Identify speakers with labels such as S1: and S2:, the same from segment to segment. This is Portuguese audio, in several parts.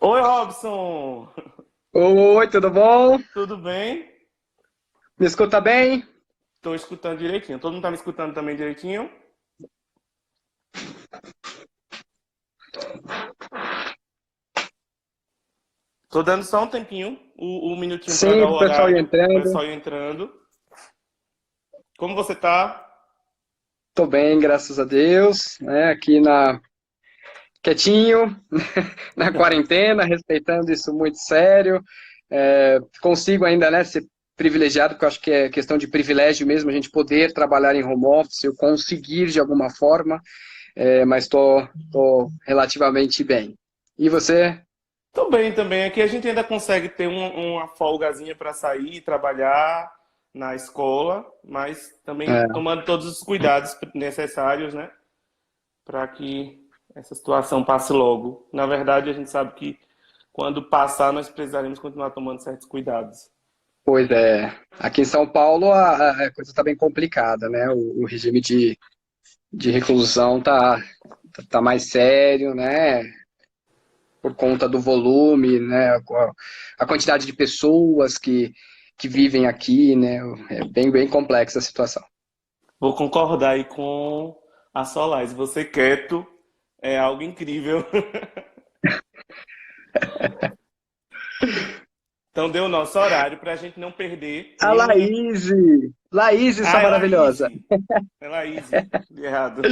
S1: Oi, Robson!
S2: Oi, tudo bom?
S1: Tudo bem?
S2: Me escuta bem?
S1: Estou escutando direitinho. Todo mundo está me escutando também direitinho? Tô dando só um tempinho, um minutinho para dar
S2: Sim,
S1: o
S2: o pessoal ia
S1: horário, o
S2: entrando.
S1: pessoal ir entrando. Como você tá?
S2: Tô bem, graças a Deus, né? Quietinho, na quarentena, respeitando isso muito sério. Consigo ainda, né, ser privilegiado, porque eu acho que é questão de privilégio mesmo, a gente poder trabalhar em home office, eu conseguir de alguma forma, mas tô relativamente bem. E você?
S1: Tô bem também. Aqui a gente ainda consegue ter uma folgazinha para sair e trabalhar na escola, mas também
S2: É,
S1: tomando todos os cuidados necessários, né? Para que essa situação passe logo. Na verdade, a gente sabe que quando passar, nós precisaremos continuar tomando certos cuidados.
S2: Pois é, aqui em São Paulo a coisa está bem complicada, né? O regime de reclusão tá mais sério, né? Por conta do volume, né? A quantidade de pessoas que vivem aqui, né? É bem complexa a situação.
S1: Vou concordar aí com a Solais. Você quieto é algo incrível. Então deu o nosso horário para a gente não perder
S2: A
S1: nenhum.
S2: Laís, essa
S1: Ah, é Laís.
S2: maravilhosa.
S1: É Laís. De errado.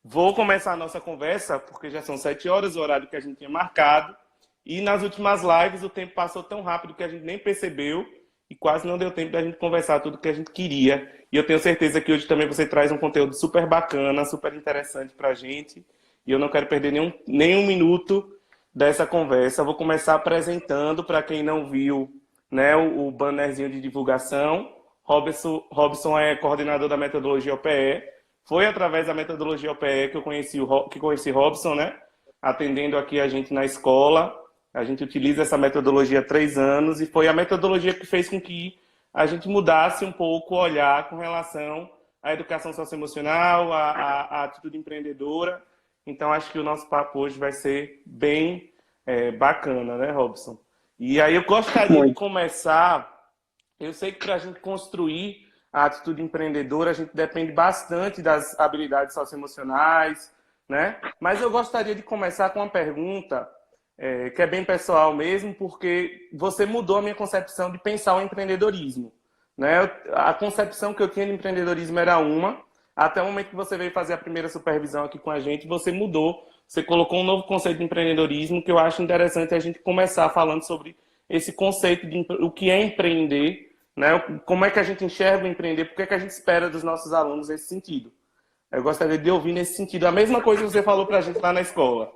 S1: Vou começar a nossa conversa, porque já são 7 horas, o horário que a gente tinha marcado. E nas últimas lives o tempo passou tão rápido que a gente nem percebeu e quase não deu tempo da gente conversar tudo que a gente queria. E eu tenho certeza que hoje também você traz um conteúdo super bacana, super interessante pra gente. E eu não quero perder nenhum minuto dessa conversa. Eu vou começar apresentando, para quem não viu, né, o bannerzinho de divulgação. Robson é coordenador da metodologia OPE. Foi através da metodologia OPE que eu conheci Robson, né? Atendendo aqui a gente na escola. A gente utiliza essa metodologia há 3 anos e foi a metodologia que fez com que a gente mudasse um pouco o olhar com relação à educação socioemocional, à atitude empreendedora. Então, acho que o nosso papo hoje vai ser bem bacana, né, Robson? E aí eu gostaria de
S2: Muito.
S1: começar. Eu sei que para a gente construir a atitude empreendedora, a gente depende bastante das habilidades socioemocionais, né? Mas eu gostaria de começar com uma pergunta que é bem pessoal mesmo, porque você mudou a minha concepção de pensar o empreendedorismo, né? A concepção que eu tinha de empreendedorismo era uma, até o momento que você veio fazer a primeira supervisão aqui com a gente, você mudou, você colocou um novo conceito de empreendedorismo que eu acho interessante a gente começar falando sobre esse conceito de o que é empreender, né? Como é que a gente enxerga o empreender, por que é que a gente espera dos nossos alunos nesse sentido. Eu gostaria de ouvir nesse sentido a mesma coisa que você falou para a gente lá na escola.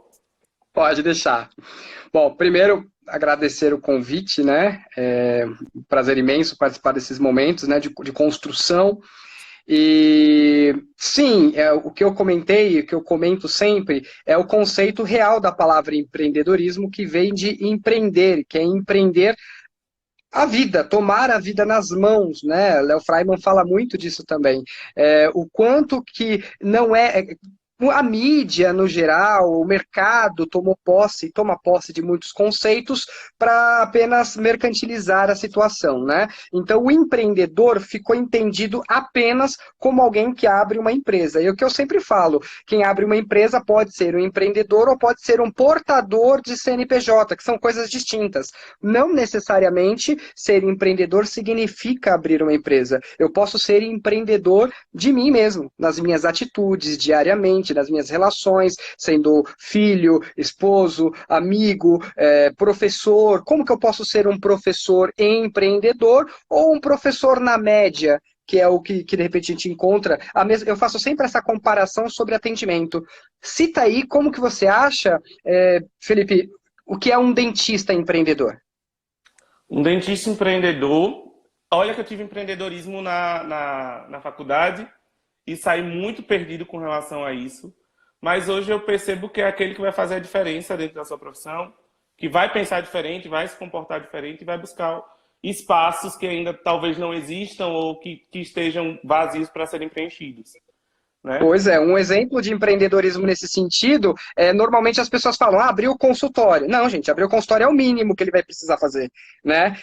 S2: Pode deixar. Bom, primeiro agradecer o convite, né? É um prazer imenso participar desses momentos, né? De construção. E sim, o que eu comentei, o que eu comento sempre, é o conceito real da palavra empreendedorismo, que vem de empreender, que é empreender a vida, tomar a vida nas mãos, né? Léo Freiman fala muito disso também. O quanto que não a mídia, no geral, o mercado toma posse de muitos conceitos para apenas mercantilizar a situação, né? Então, o empreendedor ficou entendido apenas como alguém que abre uma empresa. E o que eu sempre falo, quem abre uma empresa pode ser um empreendedor ou pode ser um portador de CNPJ, que são coisas distintas. Não necessariamente ser empreendedor significa abrir uma empresa. Eu posso ser empreendedor de mim mesmo, nas minhas atitudes, diariamente, nas minhas relações, sendo filho, esposo, amigo, professor. Como que eu posso ser um professor empreendedor ou um professor na média? Que é o que de repente a gente encontra. Eu faço sempre essa comparação sobre atendimento. Cita aí como que você acha, Felipe, o que é um dentista empreendedor?
S1: Um dentista empreendedor. Olha que eu tive empreendedorismo na faculdade e saí muito perdido com relação a isso. Mas hoje eu percebo que é aquele que vai fazer a diferença dentro da sua profissão, que vai pensar diferente, vai se comportar diferente e vai buscar espaços que ainda talvez não existam ou que estejam vazios para serem preenchidos. né?
S2: Pois é, um exemplo de empreendedorismo nesse sentido, normalmente as pessoas falam, abriu o consultório. Não, gente, abrir o consultório é o mínimo que ele vai precisar fazer, né?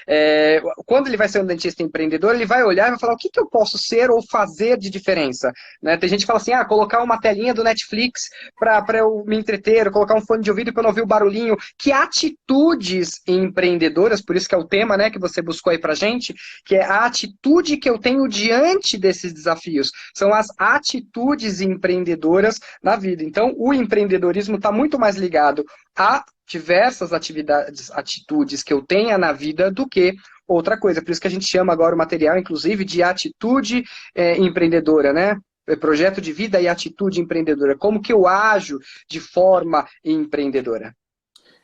S2: Quando ele vai ser um dentista empreendedor, ele vai olhar e vai falar, o que que eu posso ser ou fazer de diferença? Né? Tem gente que fala assim, colocar uma telinha do Netflix para eu me entreter, ou colocar um fone de ouvido para eu não ouvir o barulhinho. Que atitudes empreendedoras, por isso que é o tema, né, que você buscou aí pra gente, que é a atitude que eu tenho diante desses desafios. São as atitudes empreendedoras na vida. Então, o empreendedorismo está muito mais ligado a diversas atividades, atitudes que eu tenha na vida do que outra coisa. Por isso que a gente chama agora o material, inclusive, de atitude empreendedora, né? Projeto de vida e atitude empreendedora. Como que eu ajo de forma empreendedora?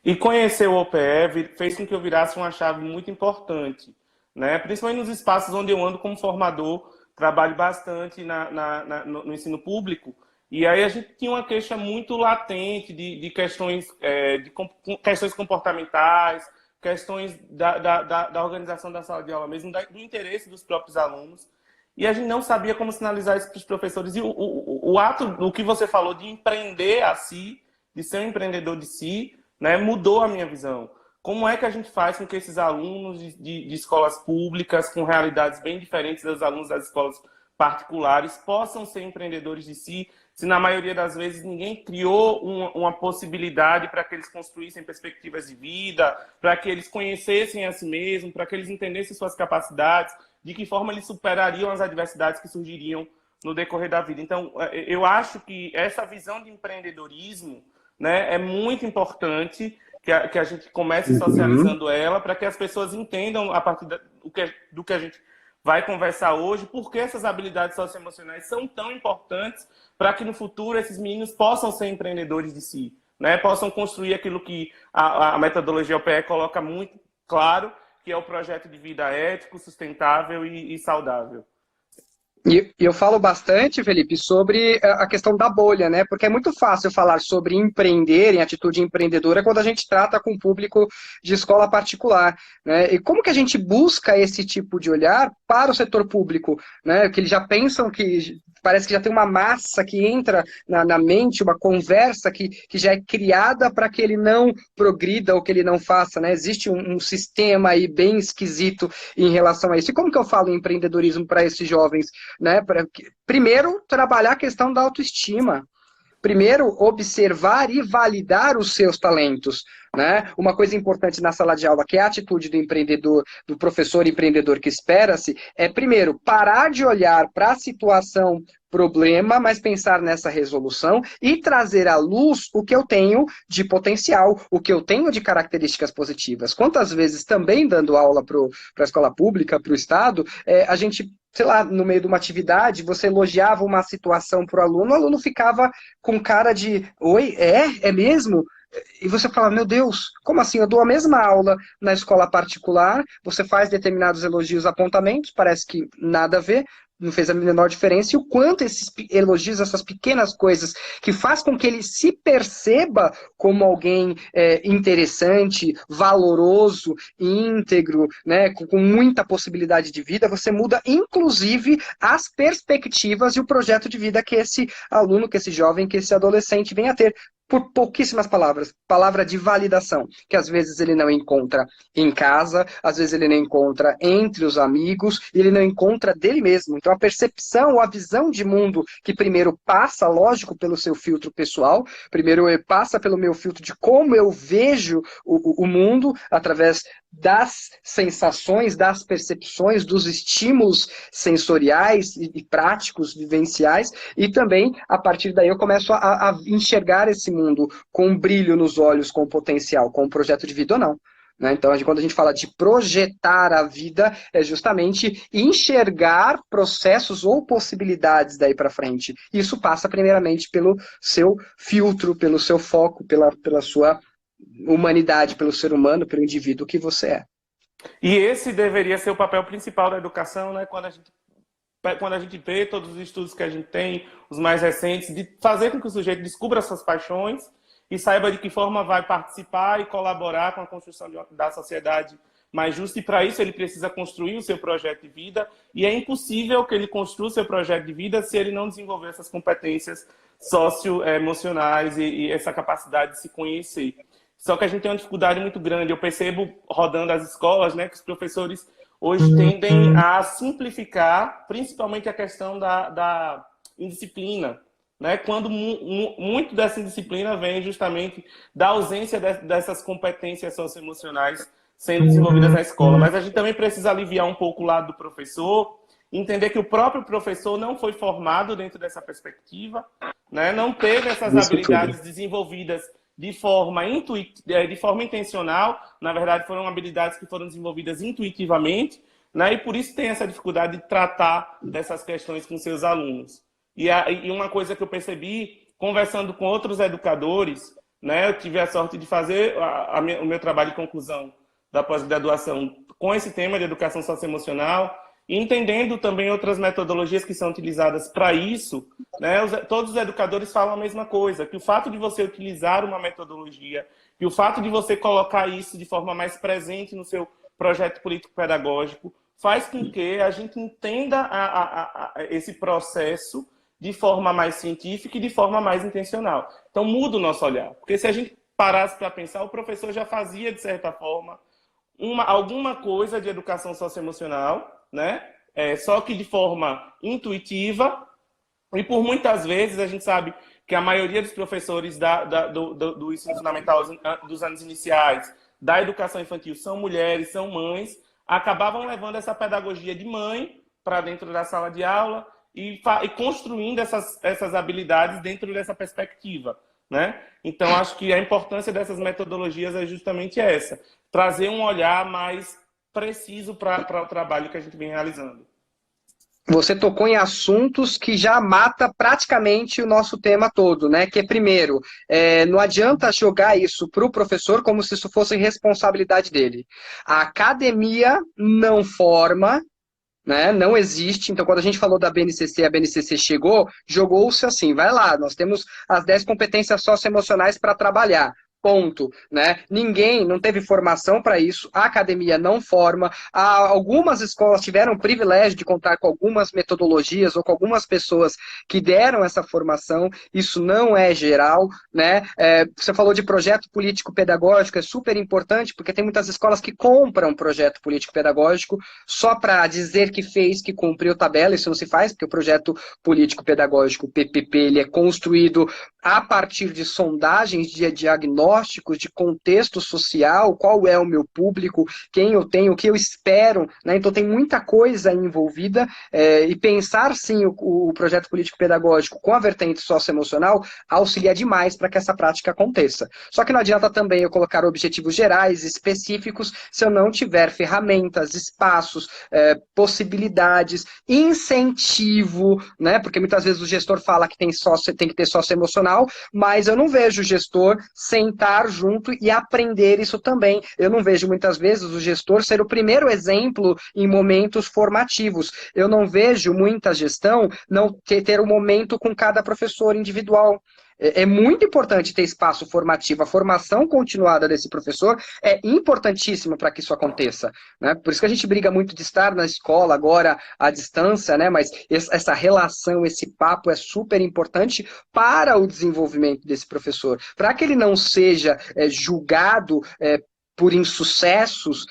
S1: E conhecer o OPE fez com que eu virasse uma chave muito importante, né? Principalmente nos espaços onde eu ando como formador, trabalho bastante no ensino público, e aí a gente tinha uma queixa muito latente de questões, questões comportamentais, questões da organização da sala de aula mesmo, do interesse dos próprios alunos, e a gente não sabia como sinalizar isso para os professores. E o ato, o que você falou de empreender a si, de ser um empreendedor de si, né, mudou a minha visão. Como é que a gente faz com que esses alunos de escolas públicas, com realidades bem diferentes dos alunos das escolas particulares, possam ser empreendedores de si, se na maioria das vezes ninguém criou uma possibilidade para que eles construíssem perspectivas de vida, para que eles conhecessem a si mesmos, para que eles entendessem suas capacidades, de que forma eles superariam as adversidades que surgiriam no decorrer da vida. Então, eu acho que essa visão de empreendedorismo, né, é muito importante que a gente comece socializando ela para que as pessoas entendam, a partir do que a gente vai conversar hoje, por que essas habilidades socioemocionais são tão importantes para que no futuro esses meninos possam ser empreendedores de si, né, possam construir aquilo que a metodologia OPE coloca muito claro, que é o projeto de vida ético, sustentável e saudável.
S2: E eu falo bastante, Felipe, sobre a questão da bolha, né? Porque é muito fácil falar sobre empreender, em atitude empreendedora, quando a gente trata com o público de escola particular, né? E como que a gente busca esse tipo de olhar para o setor público, né? Que eles já pensam que parece que já tem uma massa que entra na mente, uma conversa que já é criada para que ele não progrida ou que ele não faça, né? Existe um sistema aí bem esquisito em relação a isso. E como que eu falo em empreendedorismo para esses jovens? Né? Primeiro, trabalhar a questão da autoestima. Primeiro, observar e validar os seus talentos. Né? Uma coisa importante na sala de aula, que é a atitude do empreendedor, do professor empreendedor que espera-se, é, primeiro, parar de olhar para a situação problema, mas pensar nessa resolução e trazer à luz o que eu tenho de potencial, o que eu tenho de características positivas. Quantas vezes, também dando aula para a escola pública, para o Estado, a gente, sei lá, no meio de uma atividade, você elogiava uma situação para o aluno ficava com cara de, oi, é mesmo? E você fala, meu Deus, como assim? Eu dou a mesma aula na escola particular, você faz determinados elogios, apontamentos, parece que nada a ver, não fez a menor diferença, e o quanto esses elogios, essas pequenas coisas, que faz com que ele se perceba como alguém interessante, valoroso, íntegro, né, com muita possibilidade de vida, você muda, inclusive, as perspectivas e o projeto de vida que esse aluno, que esse jovem, que esse adolescente vem a ter. Por pouquíssimas palavras, palavra de validação, que às vezes ele não encontra em casa, às vezes ele não encontra entre os amigos, e ele não encontra dele mesmo. Então a percepção, a visão de mundo que primeiro passa, lógico, pelo seu filtro pessoal, primeiro passa pelo meu filtro de como eu vejo o mundo, através das sensações, das percepções, dos estímulos sensoriais e práticos, vivenciais, e também, a partir daí, eu começo a enxergar esse mundo com um brilho nos olhos, com potencial, com um projeto de vida ou não. Né? Então, quando a gente fala de projetar a vida, é justamente enxergar processos ou possibilidades daí para frente. Isso passa, primeiramente, pelo seu filtro, pelo seu foco, pela sua humanidade, pelo ser humano, pelo indivíduo que você é.
S1: E esse deveria ser o papel principal da educação, né? Quando a gente vê todos os estudos que a gente tem, os mais recentes, de fazer com que o sujeito descubra suas paixões e saiba de que forma vai participar e colaborar com a construção da sociedade mais justa, e para isso ele precisa construir o seu projeto de vida, e é impossível que ele construa o seu projeto de vida se ele não desenvolver essas competências socioemocionais e essa capacidade de se conhecer. Só que a gente tem uma dificuldade muito grande. Eu percebo, rodando as escolas, né, que os professores hoje tendem a simplificar, principalmente a questão da indisciplina, né? Quando muito dessa indisciplina vem justamente da ausência dessas competências socioemocionais sendo desenvolvidas na escola. Mas a gente também precisa aliviar um pouco o lado do professor, entender que o próprio professor não foi formado dentro dessa perspectiva, né? Não teve essas habilidades desenvolvidas de forma intencional. Na verdade, foram habilidades que foram desenvolvidas intuitivamente, né? E por isso tem essa dificuldade de tratar dessas questões com seus alunos. E uma coisa que eu percebi, conversando com outros educadores, né? Eu tive a sorte de fazer o meu trabalho de conclusão da pós-graduação com esse tema de educação socioemocional, e entendendo também outras metodologias que são utilizadas para isso, né? Todos os educadores falam a mesma coisa, que o fato de você utilizar uma metodologia, que o fato de você colocar isso de forma mais presente no seu projeto político-pedagógico, faz com que a gente entenda esse processo de forma mais científica e de forma mais intencional. Então muda o nosso olhar, porque se a gente parasse para pensar, o professor já fazia, de certa forma, alguma coisa de educação socioemocional, né? Só que de forma intuitiva, e por muitas vezes a gente sabe que a maioria dos professores do ensino fundamental dos anos iniciais, da educação infantil, são mulheres, são mães, acabavam levando essa pedagogia de mãe para dentro da sala de aula e construindo essas habilidades dentro dessa perspectiva, né? Então, acho que a importância dessas metodologias é justamente essa, trazer um olhar mais preciso para o trabalho que a gente vem realizando.
S2: Você tocou em assuntos que já mata praticamente o nosso tema todo, né? Que é, primeiro, não adianta jogar isso para o professor como se isso fosse responsabilidade dele. A academia não forma, né? Não existe. Então, quando a gente falou da BNCC, a BNCC chegou, jogou-se assim, vai lá, nós temos as 10 competências socioemocionais para trabalhar. Ponto, né? Ninguém não teve formação para isso, a academia não forma, algumas escolas tiveram o privilégio de contar com algumas metodologias ou com algumas pessoas que deram essa formação, isso não é geral, né? Você falou de projeto político-pedagógico, é super importante, porque tem muitas escolas que compram projeto político-pedagógico só para dizer que fez, que cumpriu tabela, isso não se faz, porque o projeto político-pedagógico, o PPP, ele é construído a partir de sondagens de diagnósticos, de contexto social, qual é o meu público, quem eu tenho, o que eu espero, né? Então tem muita coisa envolvida, e pensar sim o projeto político-pedagógico com a vertente socioemocional auxilia demais para que essa prática aconteça. Só que não adianta também eu colocar objetivos gerais, específicos, se eu não tiver ferramentas, espaços, possibilidades, incentivo, né? Porque muitas vezes o gestor fala que tem que ter socioemocional, mas eu não vejo o gestor sentar junto e aprender isso também. Eu não vejo muitas vezes o gestor ser o primeiro exemplo em momentos formativos. Eu não vejo muita gestão não ter um momento com cada professor individual. É muito importante ter espaço formativo. A formação continuada desse professor é importantíssima para que isso aconteça, né? Por isso que a gente briga muito de estar na escola agora à distância, né? Mas essa relação, esse papo é super importante para o desenvolvimento desse professor, para que ele não seja julgado por insucessos,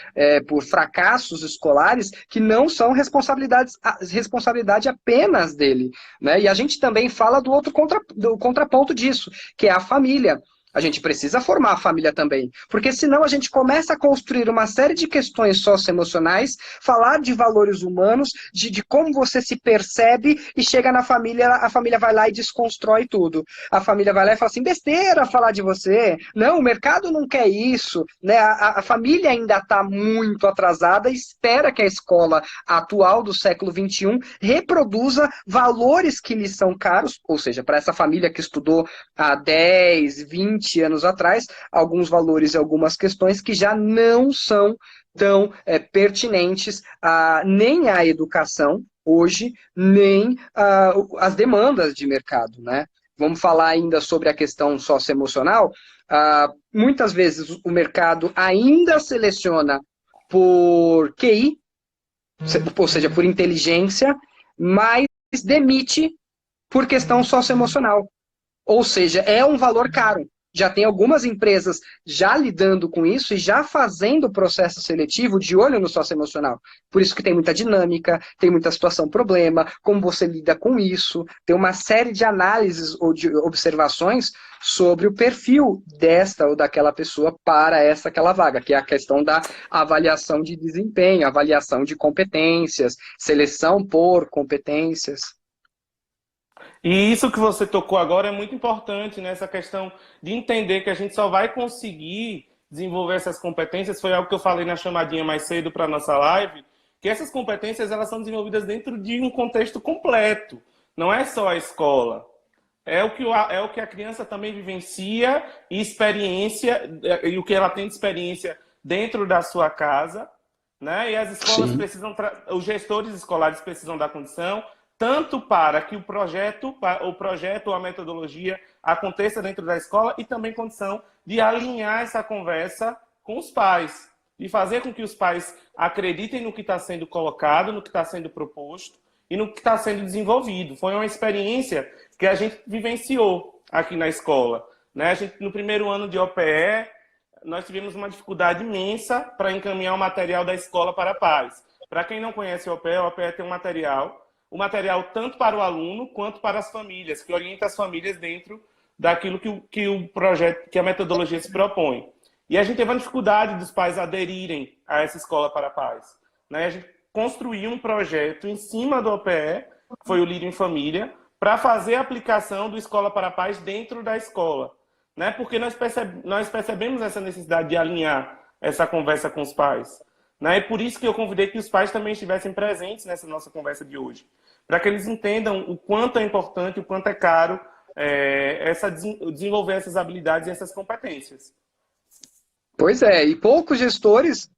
S2: por fracassos escolares, que não são responsabilidade apenas dele, né? E a gente também fala do contraponto disso, que é a família. A gente precisa formar a família também, porque senão a gente começa a construir uma série de questões socioemocionais, falar de valores humanos, de como você se percebe, e chega na família, a família vai lá e desconstrói tudo. A família vai lá e fala assim, besteira falar de você, não, o mercado não quer isso, né? A família ainda está muito atrasada e espera que a escola atual do século XXI reproduza valores que lhes são caros, ou seja, para essa família que estudou há 10, 20 anos atrás, alguns valores e algumas questões que já não são tão pertinentes nem à educação hoje, nem às demandas de mercado, né? Vamos falar ainda sobre a questão socioemocional. Muitas vezes o mercado ainda seleciona por QI, ou seja, por inteligência, mas demite por questão socioemocional. Ou seja, é um valor caro. Já tem algumas empresas já lidando com isso e já fazendo o processo seletivo de olho no socioemocional. Por isso que tem muita dinâmica, tem muita situação problema, como você lida com isso, tem uma série de análises ou de observações sobre o perfil desta ou daquela pessoa para aquela vaga, que é a questão da avaliação de desempenho, avaliação de competências, seleção por competências.
S1: E isso que você tocou agora é muito importante, né? Essa questão de entender que a gente só vai conseguir desenvolver essas competências. Foi algo que eu falei na chamadinha mais cedo para a nossa live, que essas competências elas são desenvolvidas dentro de um contexto completo. Não é só a escola. É o que a criança também vivencia e experiência, e o que ela tem de experiência dentro da sua casa, né? E as escolas
S2: Sim.
S1: precisam, os gestores escolares precisam dar condição, tanto para que o projeto ou a metodologia aconteça dentro da escola e também condição de alinhar essa conversa com os pais, de fazer com que os pais acreditem no que está sendo colocado, no que está sendo proposto e no que está sendo desenvolvido. Foi uma experiência que a gente vivenciou aqui na escola, né? No primeiro ano de OPE, nós tivemos uma dificuldade imensa para encaminhar o material da escola para pais. Para quem não conhece o OPE tem um o material tanto para o aluno quanto para as famílias, que orienta as famílias dentro daquilo que o projeto, que a metodologia se propõe. E a gente teve uma dificuldade dos pais aderirem a essa escola para pais, né? A gente construiu um projeto em cima do OPE, que foi o Líder em Família, para fazer a aplicação do Escola para Pais dentro da escola, né? Porque nós percebemos essa necessidade de alinhar essa conversa com os pais, né? E por isso que eu convidei que os pais também estivessem presentes nessa nossa conversa de hoje, para que eles entendam o quanto é importante, o quanto é caro desenvolver essas habilidades e essas competências.
S2: Pois é, e poucos gestores,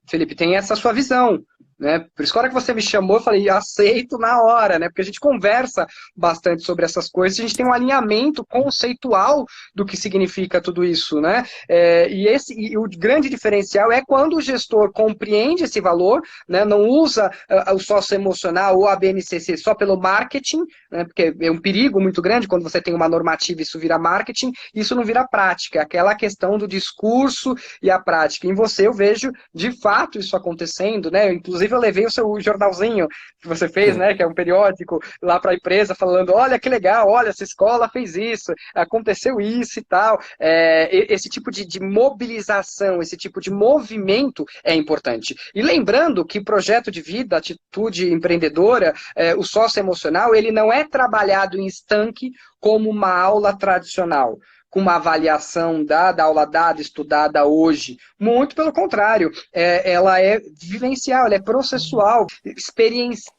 S2: Felipe, têm essa sua visão, né? Por isso que a hora que você me chamou, eu falei, aceito na hora, né? Porque a gente conversa bastante sobre essas coisas, a gente tem um alinhamento conceitual do que significa tudo isso, né? E o grande diferencial é quando o gestor compreende esse valor, né? Não usa o socioemocional ou a BNCC só pelo marketing, né? Porque é um perigo muito grande quando você tem uma normativa e isso vira marketing, isso não vira prática, aquela questão do discurso e a prática. Em você eu vejo de fato isso acontecendo, né? Inclusive eu levei o seu jornalzinho que você fez, né? Que é um periódico lá para a empresa falando, olha que legal, olha essa escola fez isso, aconteceu isso e tal. Esse tipo de mobilização, esse tipo de movimento é importante. E lembrando que projeto de vida, atitude empreendedora, o socioemocional, ele não é trabalhado em estanque como uma aula tradicional, com uma avaliação da aula dada, estudada hoje. Muito pelo contrário, ela é vivencial, ela é processual, experiencia,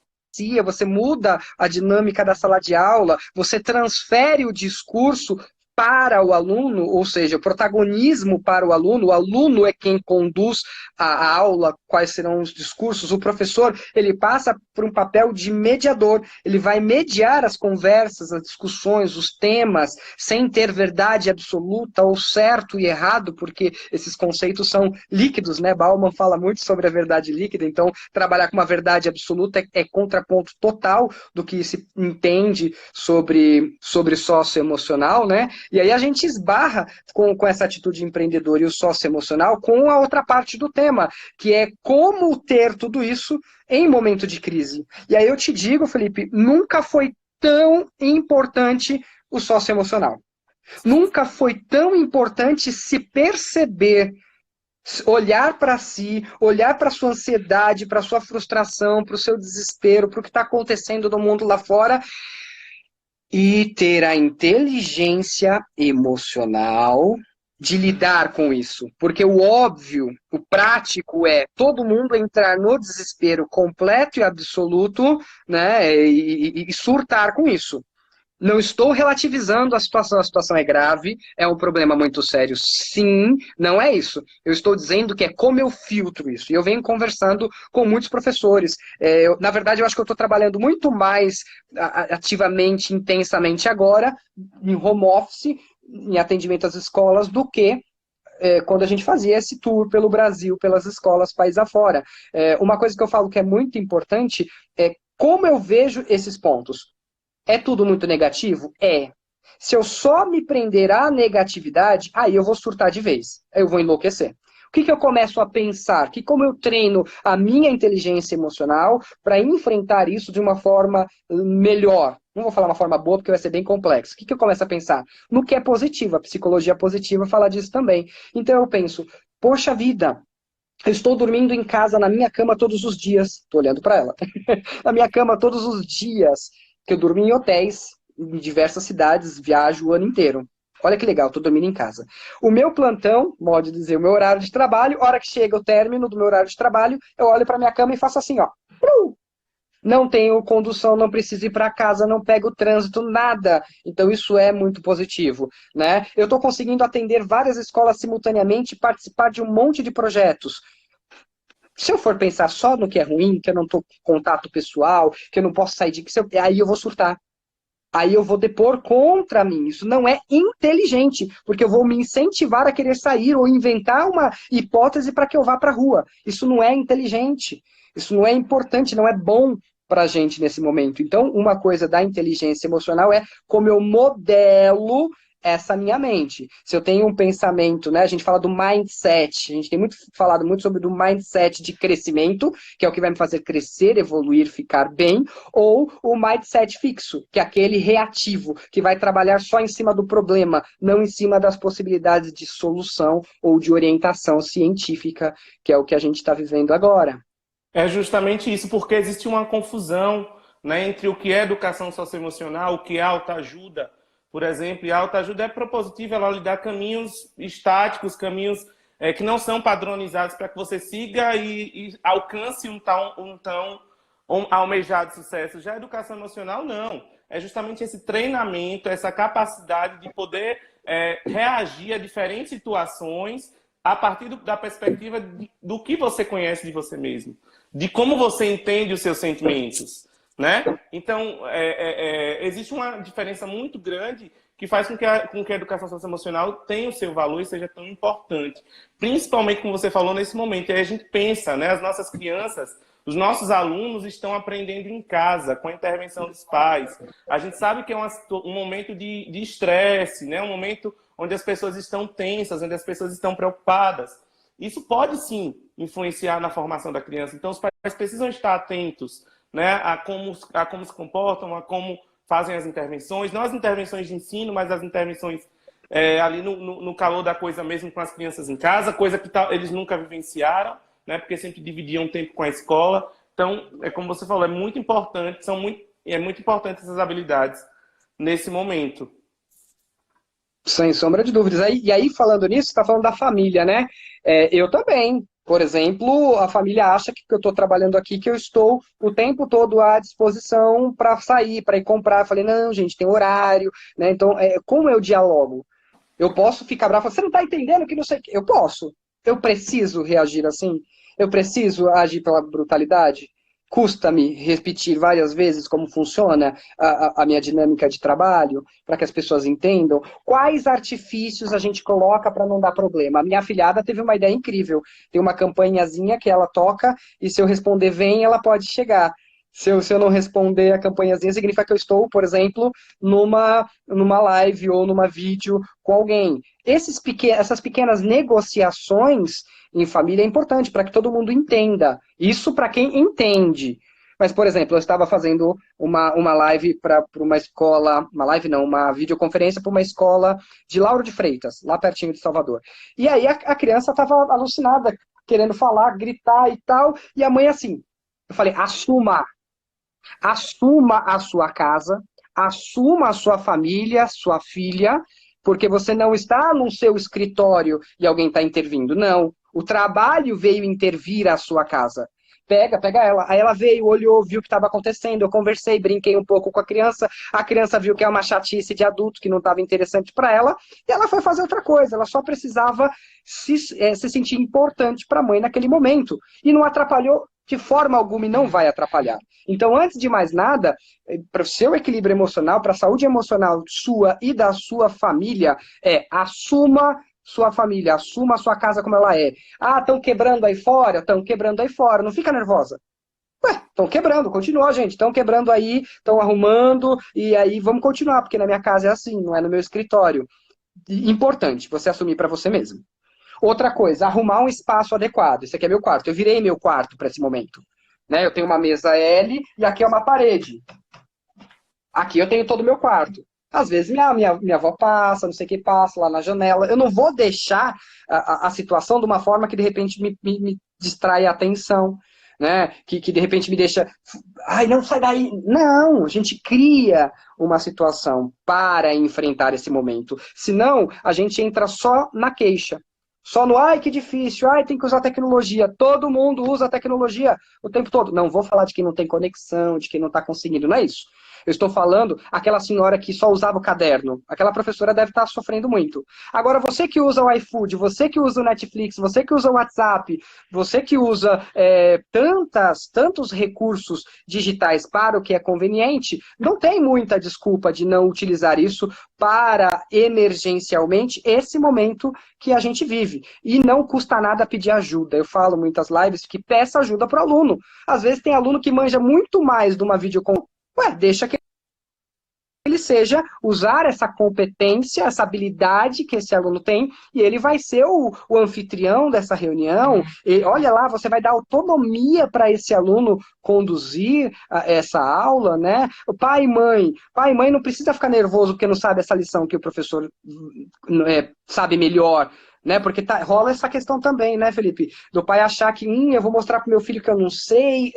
S2: você muda a dinâmica da sala de aula, você transfere o discurso para o aluno, ou seja, o protagonismo para o aluno é quem conduz a aula, quais serão os discursos, o professor, ele passa por um papel de mediador, ele vai mediar as conversas, as discussões, os temas, sem ter verdade absoluta ou certo e errado, porque esses conceitos são líquidos, né? Bauman fala muito sobre a verdade líquida, então trabalhar com uma verdade absoluta é contraponto total do que se entende sobre socioemocional, né? E aí a gente esbarra com essa atitude empreendedora e o socioemocional com a outra parte do tema, que é como ter tudo isso em momento de crise. E aí eu te digo, Felipe, nunca foi tão importante o socioemocional. Nunca foi tão importante se perceber, olhar para si, olhar para sua ansiedade, para sua frustração, para o seu desespero, para o que está acontecendo no mundo lá fora, e ter a inteligência emocional de lidar com isso. Porque o óbvio, o prático é todo mundo entrar no desespero completo e absoluto, né, e surtar com isso. Não estou relativizando a situação é grave, é um problema muito sério, sim, não é isso. Eu estou dizendo que é como eu filtro isso. E eu venho conversando com muitos professores. Na verdade, eu acho que eu estou trabalhando muito mais ativamente, intensamente agora, em home office, em atendimento às escolas, do que quando a gente fazia esse tour pelo Brasil, pelas escolas, país afora. Uma coisa que eu falo que é muito importante é como eu vejo esses pontos. É tudo muito negativo? É. Se eu só me prender à negatividade, aí eu vou surtar de vez. Aí eu vou enlouquecer. O que eu começo a pensar? Como eu treino a minha inteligência emocional para enfrentar isso de uma forma melhor? Não vou falar uma forma boa, porque vai ser bem complexo. O que eu começo a pensar? No que é positivo. A psicologia positiva fala disso também. Então eu penso, poxa vida, eu estou dormindo em casa, na minha cama todos os dias. Estou olhando para ela. Na minha cama todos os dias. Que eu durmo em hotéis, em diversas cidades, viajo o ano inteiro. Olha que legal, estou dormindo em casa. O meu plantão, pode dizer, o meu horário de trabalho, hora que chega o término do meu horário de trabalho, eu olho para minha cama e faço assim, ó. Não tenho condução, não preciso ir para casa, não pego trânsito, nada. Então isso é muito positivo, né? Eu estou conseguindo atender várias escolas simultaneamente, participar de um monte de projetos. Se eu for pensar só no que é ruim, que eu não estou com contato pessoal, que eu não posso sair de... Aí eu vou surtar. Aí eu vou depor contra mim. Isso não é inteligente, porque eu vou me incentivar a querer sair ou inventar uma hipótese para que eu vá para a rua. Isso não é inteligente. Isso não é importante, não é bom para a gente nesse momento. Então, uma coisa da inteligência emocional é como eu modelo essa minha mente. Se eu tenho um pensamento, né? A gente fala do mindset, a gente tem falado muito sobre o mindset de crescimento, que é o que vai me fazer crescer, evoluir, ficar bem, ou o mindset fixo, que é aquele reativo, que vai trabalhar só em cima do problema, não em cima das possibilidades de solução ou de orientação científica, que é o que a gente está vivendo agora.
S1: É justamente isso, porque existe uma confusão, né, entre o que é educação socioemocional, o que é autoajuda, por exemplo, e a autoajuda é propositiva, ela lhe dá caminhos estáticos, caminhos que não são padronizados para que você siga e alcance um tão almejado sucesso. Já a educação emocional, não. É justamente esse treinamento, essa capacidade de poder reagir a diferentes situações a partir da perspectiva do que você conhece de você mesmo, de como você entende os seus sentimentos, né? Então, existe uma diferença muito grande que faz com que a educação socioemocional tenha o seu valor e seja tão importante. Principalmente, como você falou, nesse momento. E aí a gente pensa, né? As nossas crianças, os nossos alunos estão aprendendo em casa, com a intervenção dos pais. A gente sabe que é um momento de estresse, né? Um momento onde as pessoas estão tensas, onde as pessoas estão preocupadas. Isso pode, sim, influenciar na formação da criança. Então, os pais precisam estar atentos, né, a como se comportam, a como fazem as intervenções. Não as intervenções de ensino, mas as intervenções ali no calor da coisa mesmo com as crianças em casa, coisa que eles nunca vivenciaram, né, porque sempre dividiam tempo com a escola. Então, como você falou, é muito importante essas habilidades nesse momento.
S2: Sem sombra de dúvidas. E aí, falando nisso, você está falando da família, né? Eu também. Por exemplo, a família acha que eu estou trabalhando aqui, que eu estou o tempo todo à disposição para sair, para ir comprar. Eu falei, não, gente, tem horário, né? Então, como eu dialogo? Eu posso ficar bravo, você não está entendendo que não sei o que. Eu posso. Eu preciso reagir assim? Eu preciso agir pela brutalidade? Custa-me repetir várias vezes como funciona a minha dinâmica de trabalho, para que as pessoas entendam quais artifícios a gente coloca para não dar problema. A minha afilhada teve uma ideia incrível. Tem uma campanhazinha que ela toca e se eu responder vem, ela pode chegar. Se eu não responder a campanhazinha, significa que eu estou, por exemplo, numa live ou numa vídeo com alguém. Essas pequenas negociações em família é importante para que todo mundo entenda. Isso para quem entende. Mas, por exemplo, eu estava fazendo uma live para uma escola, uma live não, uma videoconferência para uma escola de Lauro de Freitas, lá pertinho de Salvador. E aí a criança estava alucinada, querendo falar, gritar e tal, e a mãe assim, eu falei, assuma a sua casa, assuma a sua família, sua filha, porque você não está no seu escritório e alguém está intervindo. Não. O trabalho veio intervir à sua casa. Pega ela. Aí ela veio, olhou, viu o que estava acontecendo, eu conversei, brinquei um pouco com a criança viu que é uma chatice de adulto que não estava interessante para ela, e ela foi fazer outra coisa, ela só precisava se sentir importante para a mãe naquele momento. E não atrapalhou de forma alguma e não vai atrapalhar. Então, antes de mais nada, para o seu equilíbrio emocional, para a saúde emocional sua e da sua família, assuma sua família, assuma a sua casa como ela é. Ah, estão quebrando aí fora? Estão quebrando aí fora. Não fica nervosa. Ué, estão quebrando, continua, gente. Estão quebrando aí, estão arrumando, e aí vamos continuar, porque na minha casa é assim, não é no meu escritório. Importante, você assumir para você mesmo. Outra coisa, arrumar um espaço adequado. Esse aqui é meu quarto. Eu virei meu quarto para esse momento. Né? Eu tenho uma mesa L e aqui é uma parede. Aqui eu tenho todo o meu quarto. Às vezes minha avó passa, não sei o que passa lá na janela. Eu não vou deixar a situação de uma forma que de repente me distrai a atenção. Né? Que de repente me deixa. Ai, não sai daí. Não, a gente cria uma situação para enfrentar esse momento. Senão, a gente entra só na queixa. Só no, ai, que difícil, ai, tem que usar tecnologia. Todo mundo usa tecnologia o tempo todo. Não vou falar de quem não tem conexão, de quem não está conseguindo, não é isso. Eu estou falando aquela senhora que só usava o caderno. Aquela professora deve estar sofrendo muito. Agora, você que usa o iFood, você que usa o Netflix, você que usa o WhatsApp, você que usa tantos recursos digitais para o que é conveniente, não tem muita desculpa de não utilizar isso para, emergencialmente, esse momento que a gente vive. E não custa nada pedir ajuda. Eu falo em muitas lives que peça ajuda para o aluno. Às vezes tem aluno que manja muito mais de uma videoconferência. Deixa que ele seja, usar essa competência, essa habilidade que esse aluno tem, e ele vai ser o anfitrião dessa reunião. E olha lá, você vai dar autonomia para esse aluno conduzir essa aula, né? O pai e mãe não precisa ficar nervoso porque não sabe essa lição que o professor sabe melhor. Né? Porque rola essa questão também, né, Felipe? Do pai achar que eu vou mostrar pro meu filho que eu não sei,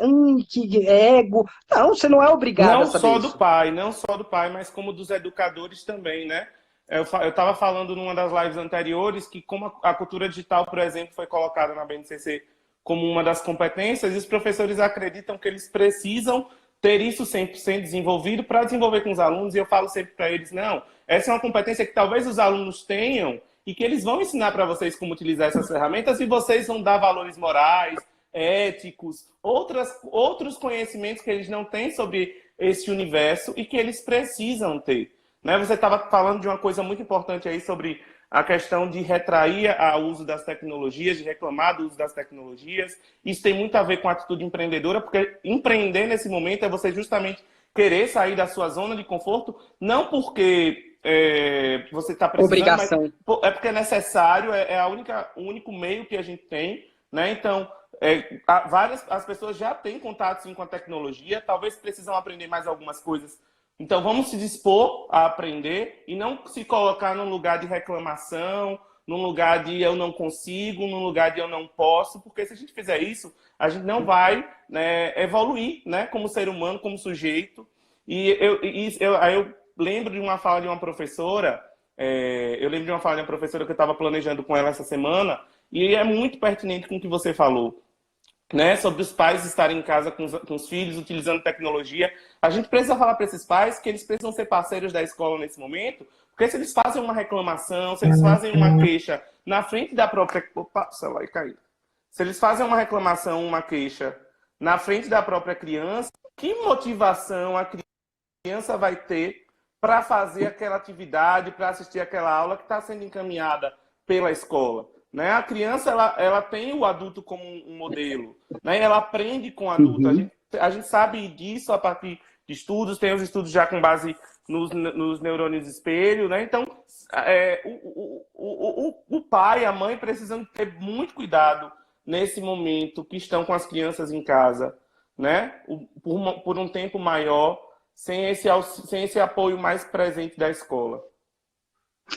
S2: que ego. Não, você não é obrigado
S1: Não
S2: a saber
S1: só
S2: isso.
S1: do pai, não só do pai, mas como dos educadores também, né? Eu estava falando numa das lives anteriores que como a cultura digital, por exemplo, foi colocada na BNCC como uma das competências, e os professores acreditam que eles precisam ter isso 100% desenvolvido para desenvolver com os alunos, e eu falo sempre para eles, não, essa é uma competência que talvez os alunos tenham e que eles vão ensinar para vocês como utilizar essas ferramentas e vocês vão dar valores morais, éticos, outros conhecimentos que eles não têm sobre esse universo e que eles precisam ter. Né? Você estava falando de uma coisa muito importante aí sobre a questão de retrair o uso das tecnologias, de reclamar do uso das tecnologias. Isso tem muito a ver com a atitude empreendedora, porque empreender nesse momento é você justamente querer sair da sua zona de conforto, não porque você está precisando,
S2: Obrigação.
S1: mas é porque é necessário, o único meio que a gente tem, né? Então, as pessoas já têm contato sim, com a tecnologia, talvez precisam aprender mais algumas coisas. Então, vamos se dispor a aprender e não se colocar num lugar de reclamação, num lugar de eu não consigo, num lugar de eu não posso, porque se a gente fizer isso, a gente não vai, né, evoluir, né, como ser humano, como sujeito. E eu lembro de uma fala de uma professora, que eu estava planejando com ela essa semana, e é muito pertinente com o que você falou, né, sobre os pais estarem em casa com os filhos, utilizando tecnologia. A gente precisa falar para esses pais que eles precisam ser parceiros da escola nesse momento, porque se eles fazem uma reclamação, se eles fazem uma queixa na frente da própria... Opa, o celular caiu. Se eles fazem uma reclamação, uma queixa na frente da própria criança, que motivação a criança vai ter para fazer aquela atividade, para assistir aquela aula que está sendo encaminhada pela escola? Né? A criança ela tem o adulto como um modelo, né? Ela aprende com o adulto. A gente sabe disso a partir de estudos, tem os estudos já com base nos neurônios espelho, né? Então, o pai e a mãe precisam ter muito cuidado nesse momento que estão com as crianças em casa, né? Por um tempo maior, sem esse apoio mais presente da escola.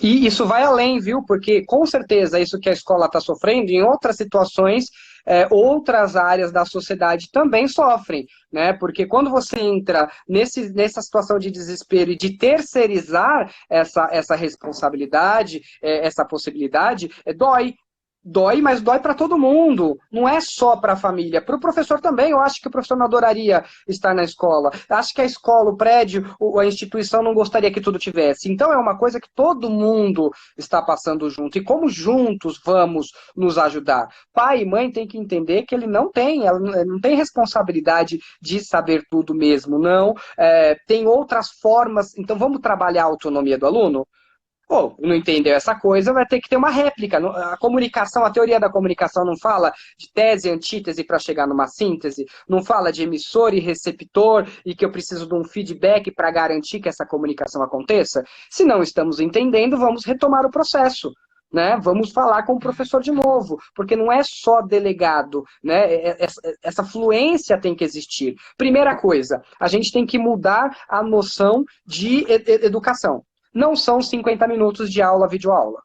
S2: E isso vai além, viu? Porque, com certeza, isso que a escola está sofrendo, em outras situações, outras áreas da sociedade também sofrem, né? Porque quando você entra nessa situação de desespero e de terceirizar essa responsabilidade, essa possibilidade, dói. Dói, mas dói para todo mundo, não é só para a família. Para o professor também, eu acho que o professor não adoraria estar na escola. Acho que a escola, o prédio, a instituição não gostaria que tudo tivesse. Então é uma coisa que todo mundo está passando junto. E como juntos vamos nos ajudar? Pai e mãe têm que entender que ela não tem responsabilidade de saber tudo mesmo, não. Tem outras formas. Então vamos trabalhar a autonomia do aluno? Ou não entendeu essa coisa, vai ter que ter uma réplica. A comunicação, a teoria da comunicação não fala de tese e antítese para chegar numa síntese, não fala de emissor e receptor e que eu preciso de um feedback para garantir que essa comunicação aconteça. Se não estamos entendendo, vamos retomar o processo. Né? Vamos falar com o professor de novo, porque não é só delegado, né? Essa fluência tem que existir. Primeira coisa, a gente tem que mudar a noção de educação. Não são 50 minutos de aula, videoaula.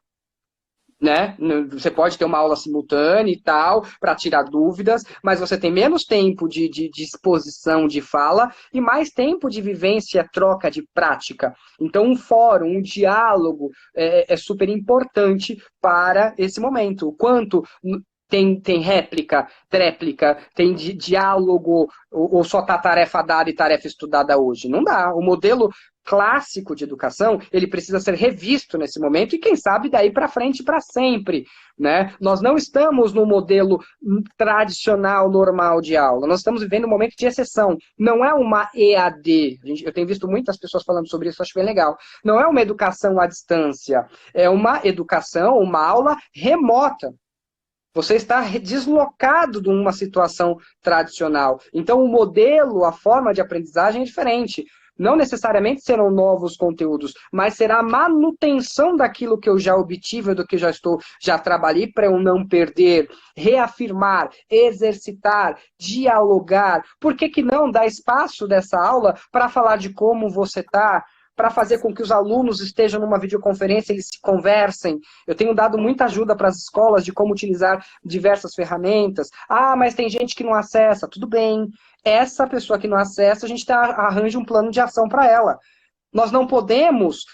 S2: Né? Você pode ter uma aula simultânea e tal, para tirar dúvidas, mas você tem menos tempo de exposição, de fala, e mais tempo de vivência, troca de prática. Então, um fórum, um diálogo é super importante para esse momento. O quanto tem réplica, tréplica, tem diálogo, ou só tá tarefa dada e tarefa estudada hoje? Não dá. O modelo clássico de educação, ele precisa ser revisto nesse momento e, quem sabe, daí para frente para sempre. Né? Nós não estamos no modelo tradicional, normal de aula. Nós estamos vivendo um momento de exceção. Não é uma EAD. Eu tenho visto muitas pessoas falando sobre isso, acho bem legal. Não é uma educação à distância. É uma educação, uma aula remota. Você está deslocado de uma situação tradicional. Então, o modelo, a forma de aprendizagem é diferente. Não necessariamente serão novos conteúdos, mas será a manutenção daquilo que eu já obtive, do que já trabalhei, para eu não perder, reafirmar, exercitar, dialogar. Por que não dar espaço dessa aula para falar de como você está, para fazer com que os alunos estejam numa videoconferência, eles se conversem? Eu tenho dado muita ajuda para as escolas de como utilizar diversas ferramentas. Ah, mas tem gente que não acessa. Tudo bem. Essa pessoa que não acessa, a gente arranja um plano de ação para ela. Nós não podemos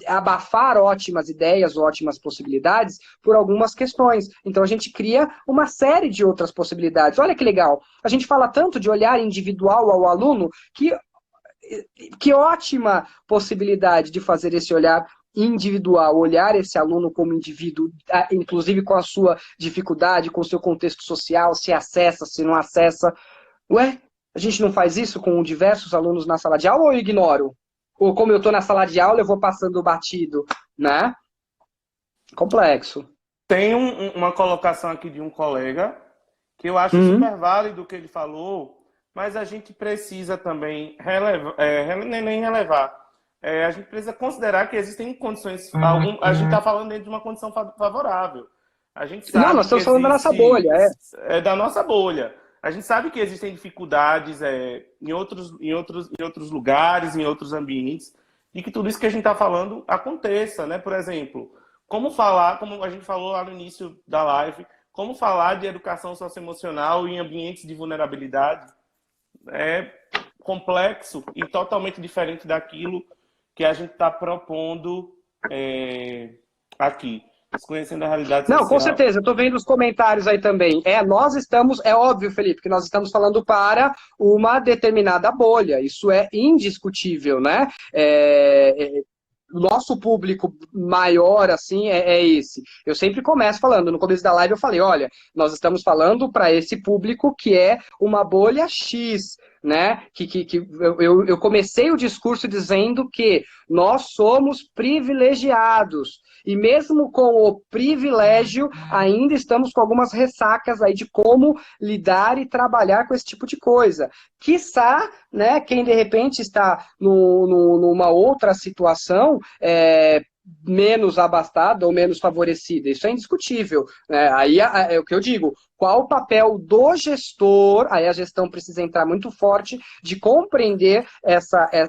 S2: abafar ótimas ideias, ótimas possibilidades por algumas questões. Então a gente cria uma série de outras possibilidades. Olha que legal. A gente fala tanto de olhar individual ao aluno, que ótima possibilidade de fazer esse olhar individual, olhar esse aluno como indivíduo, inclusive com a sua dificuldade, com o seu contexto social, se acessa, se não acessa. Ué, a gente não faz isso com diversos alunos na sala de aula ou eu ignoro? Ou como eu estou na sala de aula, eu vou passando batido, né? Complexo.
S1: Tem uma colocação aqui de um colega que eu acho super válido o que ele falou, mas a gente precisa também nem relevar. A gente precisa considerar que existem condições. A gente está falando dentro de uma condição favorável. A gente sabe.
S2: Não, nós estamos falando da nossa bolha.
S1: É da nossa bolha. A gente sabe que existem dificuldades em outros lugares, em outros ambientes, e que tudo isso que a gente está falando aconteça, né? Por exemplo, como a gente falou lá no início da live, como falar de educação socioemocional em ambientes de vulnerabilidade é complexo e totalmente diferente daquilo que a gente está propondo aqui. Desconhecendo a realidade social.
S2: Não, com certeza, eu estou vendo os comentários aí também. Nós estamos, é óbvio, Felipe, que nós estamos falando para uma determinada bolha, isso é indiscutível, né? O nosso público maior, assim, é esse. Eu sempre começo falando, no começo da live eu falei, olha, nós estamos falando para esse público que é uma bolha X, né? Eu comecei o discurso dizendo que nós somos privilegiados. E mesmo com o privilégio, ainda estamos com algumas ressacas aí de como lidar e trabalhar com esse tipo de coisa. Quiçá, né, quem de repente está numa outra situação, menos abastada ou menos favorecida. Isso é indiscutível. Né? Aí é o que eu digo. Qual o papel do gestor? Aí a gestão precisa entrar muito forte de compreender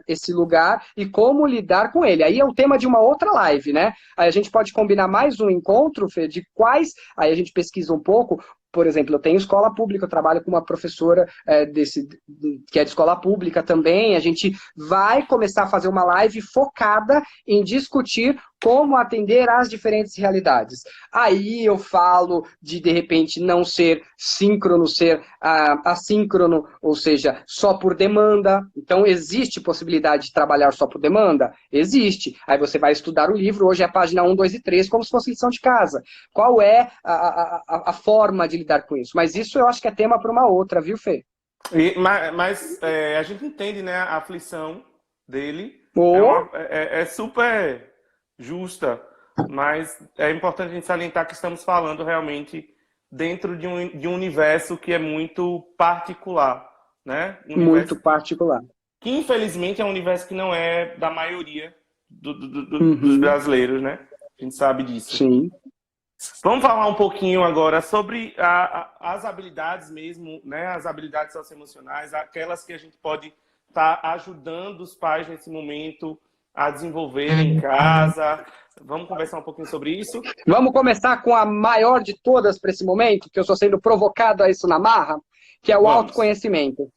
S2: esse lugar e como lidar com ele. Aí é o tema de uma outra live, né? Aí a gente pode combinar mais um encontro, Fê, de quais... Aí a gente pesquisa um pouco. Por exemplo, eu tenho escola pública, eu trabalho com uma professora que é de escola pública também. A gente vai começar a fazer uma live focada em discutir como atender às diferentes realidades. Aí eu falo de repente, não ser síncrono, ser assíncrono, ou seja, só por demanda. Então, existe possibilidade de trabalhar só por demanda? Existe. Aí você vai estudar o livro, hoje é a página 1, 2 e 3, como se fosse lição de casa. Qual é a forma de lidar com isso? Mas isso eu acho que é tema para uma outra, viu, Fê?
S1: Mas a gente entende, né, a aflição dele.
S2: Oh.
S1: É super justa, mas é importante a gente salientar que estamos falando realmente dentro de um universo que é muito particular, né? Um
S2: Muito
S1: universo
S2: particular.
S1: que infelizmente é um universo que não é da maioria dos
S2: Uhum,
S1: brasileiros, né? A gente sabe disso.
S2: sim.
S1: Vamos falar um pouquinho agora sobre as habilidades mesmo, né? As habilidades socioemocionais, aquelas que a gente pode estar ajudando os pais nesse momento a desenvolverem em casa. Vamos conversar um pouquinho sobre isso?
S2: Vamos começar com a maior de todas para esse momento, que eu estou sendo provocado a isso na marra, que é o
S1: Vamos.
S2: autoconhecimento.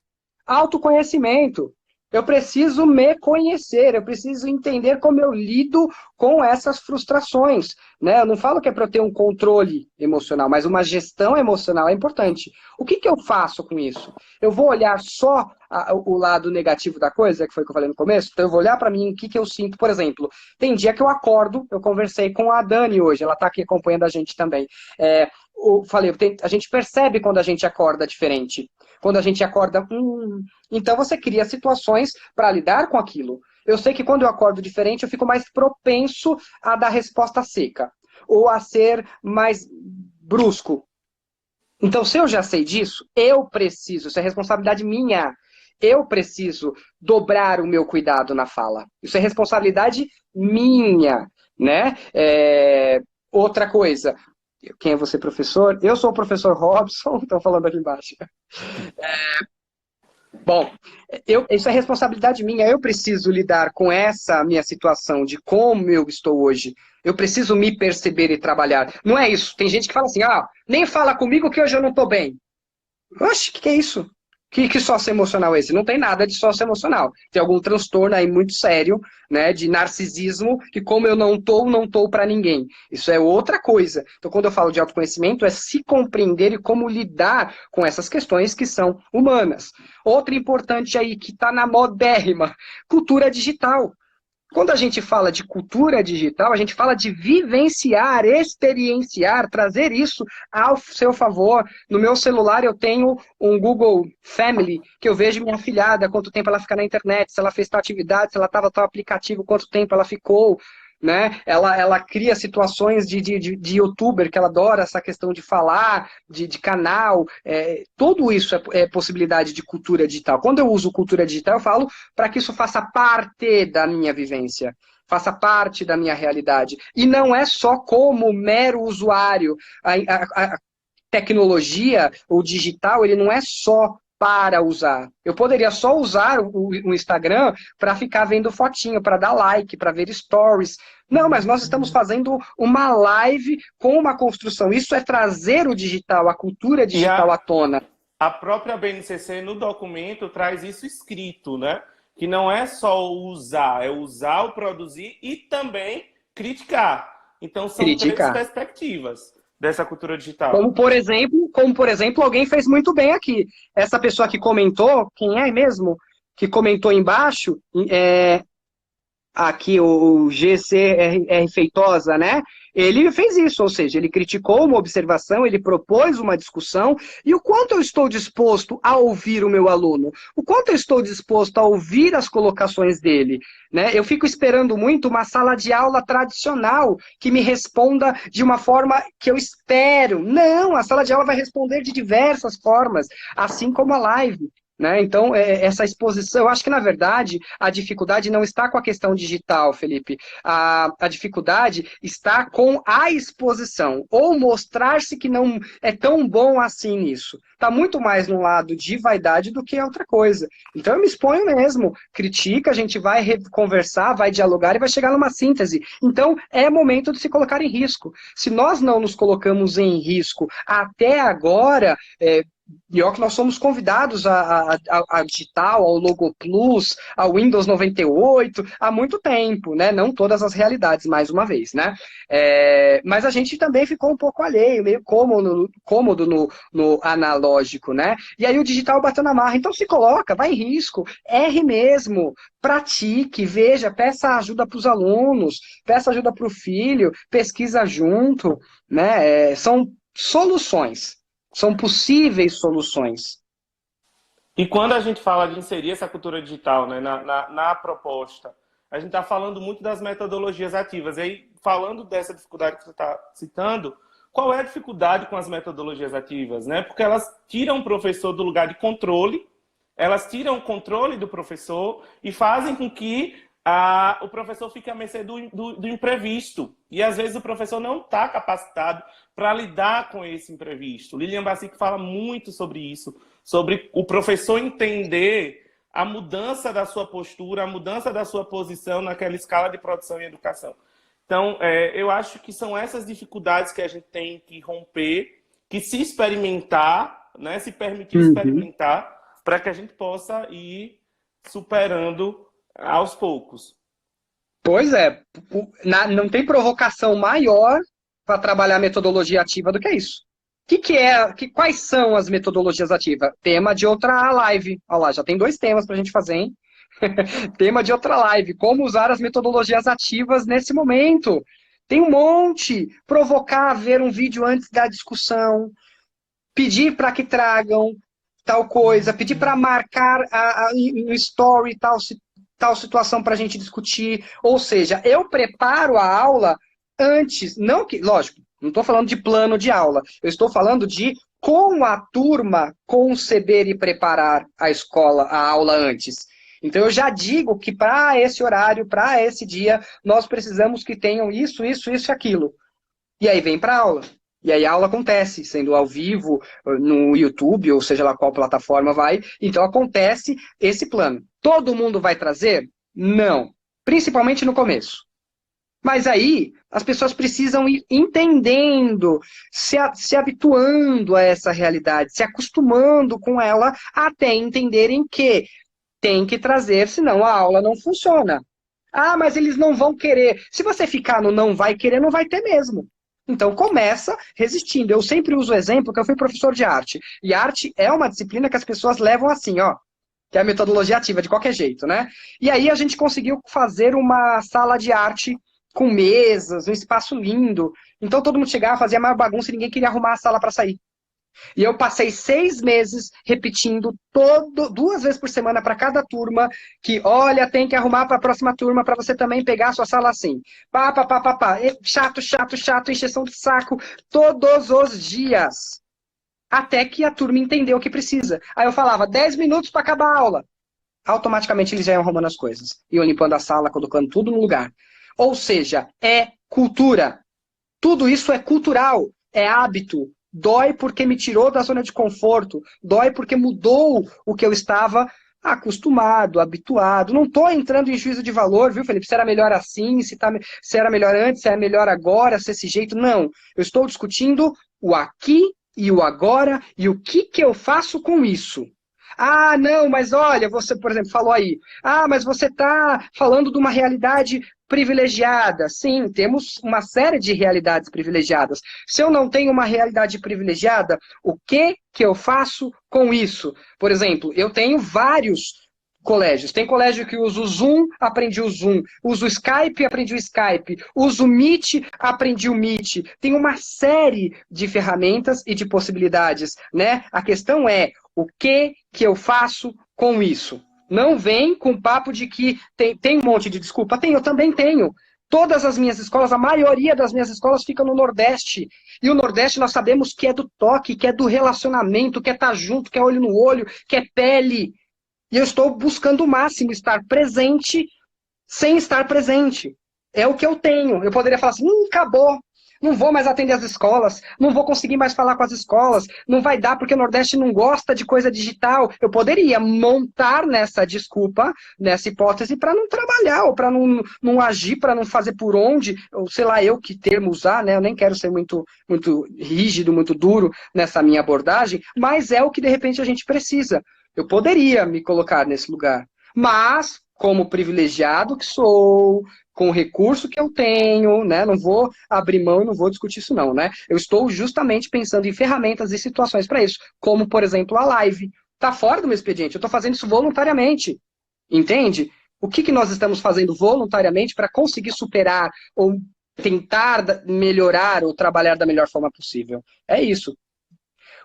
S2: Autoconhecimento. Eu preciso me conhecer, eu preciso entender como eu lido com essas frustrações, né? Eu não falo que é para eu ter um controle emocional, mas uma gestão emocional é importante. O que que eu faço com isso? Eu vou olhar só o lado negativo da coisa, que foi o que eu falei no começo? Então eu vou olhar para mim, o que que eu sinto, por exemplo, tem dia que eu acordo, eu conversei com a Dani hoje, ela está aqui acompanhando a gente também. Eu falei, a gente percebe quando a gente acorda diferente. Quando a gente acorda, então você cria situações para lidar com aquilo. Eu sei que quando eu acordo diferente, eu fico mais propenso a dar resposta seca ou a ser mais brusco. Então, se eu já sei disso, eu preciso, isso é responsabilidade minha. Eu preciso dobrar o meu cuidado na fala. Isso é responsabilidade minha, né? Outra coisa, quem é você, professor? Eu sou o professor Robson, estou falando aqui embaixo. Bom, isso é responsabilidade minha. Eu preciso lidar com essa minha situação de como eu estou hoje. Eu preciso me perceber e trabalhar. Não é isso. Tem gente que fala assim, nem fala comigo que hoje eu não estou bem. Oxe, o que é isso? Que sócio emocional é esse? Não tem nada de sócio emocional. Tem algum transtorno aí muito sério, né, de narcisismo, que como eu não tô para ninguém. Isso é outra coisa. Então, quando eu falo de autoconhecimento, é se compreender e como lidar com essas questões que são humanas. Outra importante aí, que está na modérrima, cultura digital. Quando a gente fala de cultura digital, a gente fala de vivenciar, experienciar, trazer isso ao seu favor. No meu celular eu tenho um Google Family, que eu vejo minha afilhada, quanto tempo ela fica na internet, se ela fez tal atividade, se ela estava tal aplicativo, quanto tempo ela ficou. Né? Ela cria situações de youtuber, que ela adora essa questão de falar, de canal, tudo isso é possibilidade de cultura digital. Quando eu uso cultura digital, eu falo para que isso faça parte da minha vivência, faça parte da minha realidade. E não é só como mero usuário. A tecnologia, o digital, ele não é só para usar. Eu poderia só usar o Instagram para ficar vendo fotinho, para dar like, para ver stories. Não, mas nós estamos fazendo uma live com uma construção. Isso é trazer o digital, a cultura
S1: E
S2: digital à tona.
S1: a própria BNCC no documento traz isso escrito, né? Que não é só usar, é usar, o produzir e também criticar. Então são três
S2: Criticar.
S1: perspectivas dessa cultura digital.
S2: Como por exemplo, alguém fez muito bem aqui. Essa pessoa que comentou, quem é mesmo? Que comentou embaixo, aqui o GCR Feitosa, né? Ele fez isso, ou seja, ele criticou uma observação, ele propôs uma discussão, e o quanto eu estou disposto a ouvir o meu aluno? O quanto eu estou disposto a ouvir as colocações dele? Né? Eu fico esperando muito uma sala de aula tradicional que me responda de uma forma que eu espero. Não, a sala de aula vai responder de diversas formas, assim como a live. Né? Então, essa exposição, eu acho que, na verdade, a dificuldade não está com a questão digital, Felipe. A dificuldade está com a exposição, ou mostrar-se que não é tão bom assim nisso. Está muito mais no lado de vaidade do que outra coisa. Então, eu me exponho mesmo, critica, a gente vai conversar, vai dialogar e vai chegar numa síntese. Então, é momento de se colocar em risco. Se nós não nos colocamos em risco até agora, e ó que nós somos convidados a digital, ao Logo Plus, ao Windows 98, há muito tempo, né? Não todas as realidades, mais uma vez, né? Mas a gente também ficou um pouco alheio, meio cômodo no analógico, né? E aí o digital bateu na marra. Então se coloca, vai em risco, erre mesmo, pratique, veja, peça ajuda para os alunos, peça ajuda para o filho, pesquisa junto, né? São soluções. São possíveis soluções.
S1: E quando a gente fala de inserir essa cultura digital, né, na proposta, a gente está falando muito das metodologias ativas. E aí, falando dessa dificuldade que você está citando, qual é a dificuldade com as metodologias ativas, né? Porque elas tiram o professor do lugar de controle, elas tiram o controle do professor e fazem com que o professor fique à mercê do imprevisto. E às vezes o professor não está capacitado para lidar com esse imprevisto. Lilian Bassic fala muito sobre isso, sobre o professor entender a mudança da sua postura, a mudança da sua posição naquela escala de produção e educação. Então, eu acho que são essas dificuldades que a gente tem que romper, que se experimentar, né, se permitir experimentar, para que a gente possa ir superando aos poucos.
S2: Pois é, não tem provocação maior para trabalhar a metodologia ativa do que isso. Quais são as metodologias ativas? Tema de outra live. Olha lá, já tem 2 temas para a gente fazer, hein? Tema de outra live. Como usar as metodologias ativas nesse momento. Tem um monte. Provocar, ver um vídeo antes da discussão. Pedir para que tragam tal coisa. Pedir para marcar no story tal situação para a gente discutir. Ou seja, eu preparo a aula antes. Não que, lógico, não estou falando de plano de aula. Eu estou falando de com a turma conceber e preparar a aula antes. Então eu já digo que para esse horário, para esse dia, nós precisamos que tenham isso, isso, isso e aquilo. E aí vem para a aula. E aí a aula acontece, sendo ao vivo, no YouTube, ou seja lá qual plataforma vai. Então acontece esse plano. Todo mundo vai trazer? Não. Principalmente no começo. Mas aí as pessoas precisam ir entendendo, se habituando a essa realidade, se acostumando com ela, até entenderem que tem que trazer, senão a aula não funciona. Ah, mas eles não vão querer. Se você ficar no não vai querer, não vai ter mesmo. Então começa resistindo. Eu sempre uso o exemplo que eu fui professor de arte. E arte é uma disciplina que as pessoas levam assim, ó. Que é a metodologia ativa, de qualquer jeito, né? E aí a gente conseguiu fazer uma sala de arte com mesas, um espaço lindo. Então todo mundo chegava, fazia mais bagunça e ninguém queria arrumar a sala para sair. E eu passei 6 meses repetindo 2 vezes por semana para cada turma que, olha, tem que arrumar para a próxima turma para você também pegar a sua sala assim. Pá. Chato, encheção de saco, todos os dias. Até que a turma entendeu o que precisa. Aí eu falava, 10 minutos para acabar a aula. Automaticamente eles já iam arrumando as coisas. Iam limpando a sala, colocando tudo no lugar. Ou seja, é cultura. Tudo isso é cultural, é hábito. Dói porque me tirou da zona de conforto. Dói porque mudou o que eu estava acostumado, habituado. Não estou entrando em juízo de valor, viu, Felipe? Se era melhor assim, se era melhor antes, se era melhor agora, se esse jeito. Não. Eu estou discutindo o aqui e o agora e o que eu faço com isso. Ah, não, mas olha, você, por exemplo, falou aí. Ah, mas você está falando de uma realidade privilegiada. Sim, temos uma série de realidades privilegiadas. Se eu não tenho uma realidade privilegiada, o que eu faço com isso? Por exemplo, eu tenho vários colégios. Tem colégio que usa o Zoom, aprendi o Zoom. Usa o Skype, aprendi o Skype. Usa o Meet, aprendi o Meet. Tem uma série de ferramentas e de possibilidades, né? A questão é, o que eu faço com isso? Não vem com papo de que tem um monte de desculpa. Eu também tenho. Todas as minhas escolas, a maioria das minhas escolas ficam no Nordeste. E o Nordeste nós sabemos que é do toque, que é do relacionamento, que é estar junto, que é olho no olho, que é pele. E eu estou buscando o máximo, estar presente sem estar presente. É o que eu tenho. Eu poderia falar assim, acabou. Não vou mais atender as escolas, não vou conseguir mais falar com as escolas, não vai dar porque o Nordeste não gosta de coisa digital. Eu poderia montar nessa desculpa, nessa hipótese, para não trabalhar, ou para não agir, para não fazer por onde, ou sei lá eu que termo usar, né? Eu nem quero ser muito rígido, muito duro nessa minha abordagem, mas é o que de repente a gente precisa. Eu poderia me colocar nesse lugar, mas como privilegiado que sou, com o recurso que eu tenho, né? Não vou abrir mão e não vou discutir isso não, né? Eu estou justamente pensando em ferramentas e situações para isso, como, por exemplo, a live. Está fora do meu expediente, eu estou fazendo isso voluntariamente, entende? O que nós estamos fazendo voluntariamente para conseguir superar ou tentar melhorar ou trabalhar da melhor forma possível? É isso.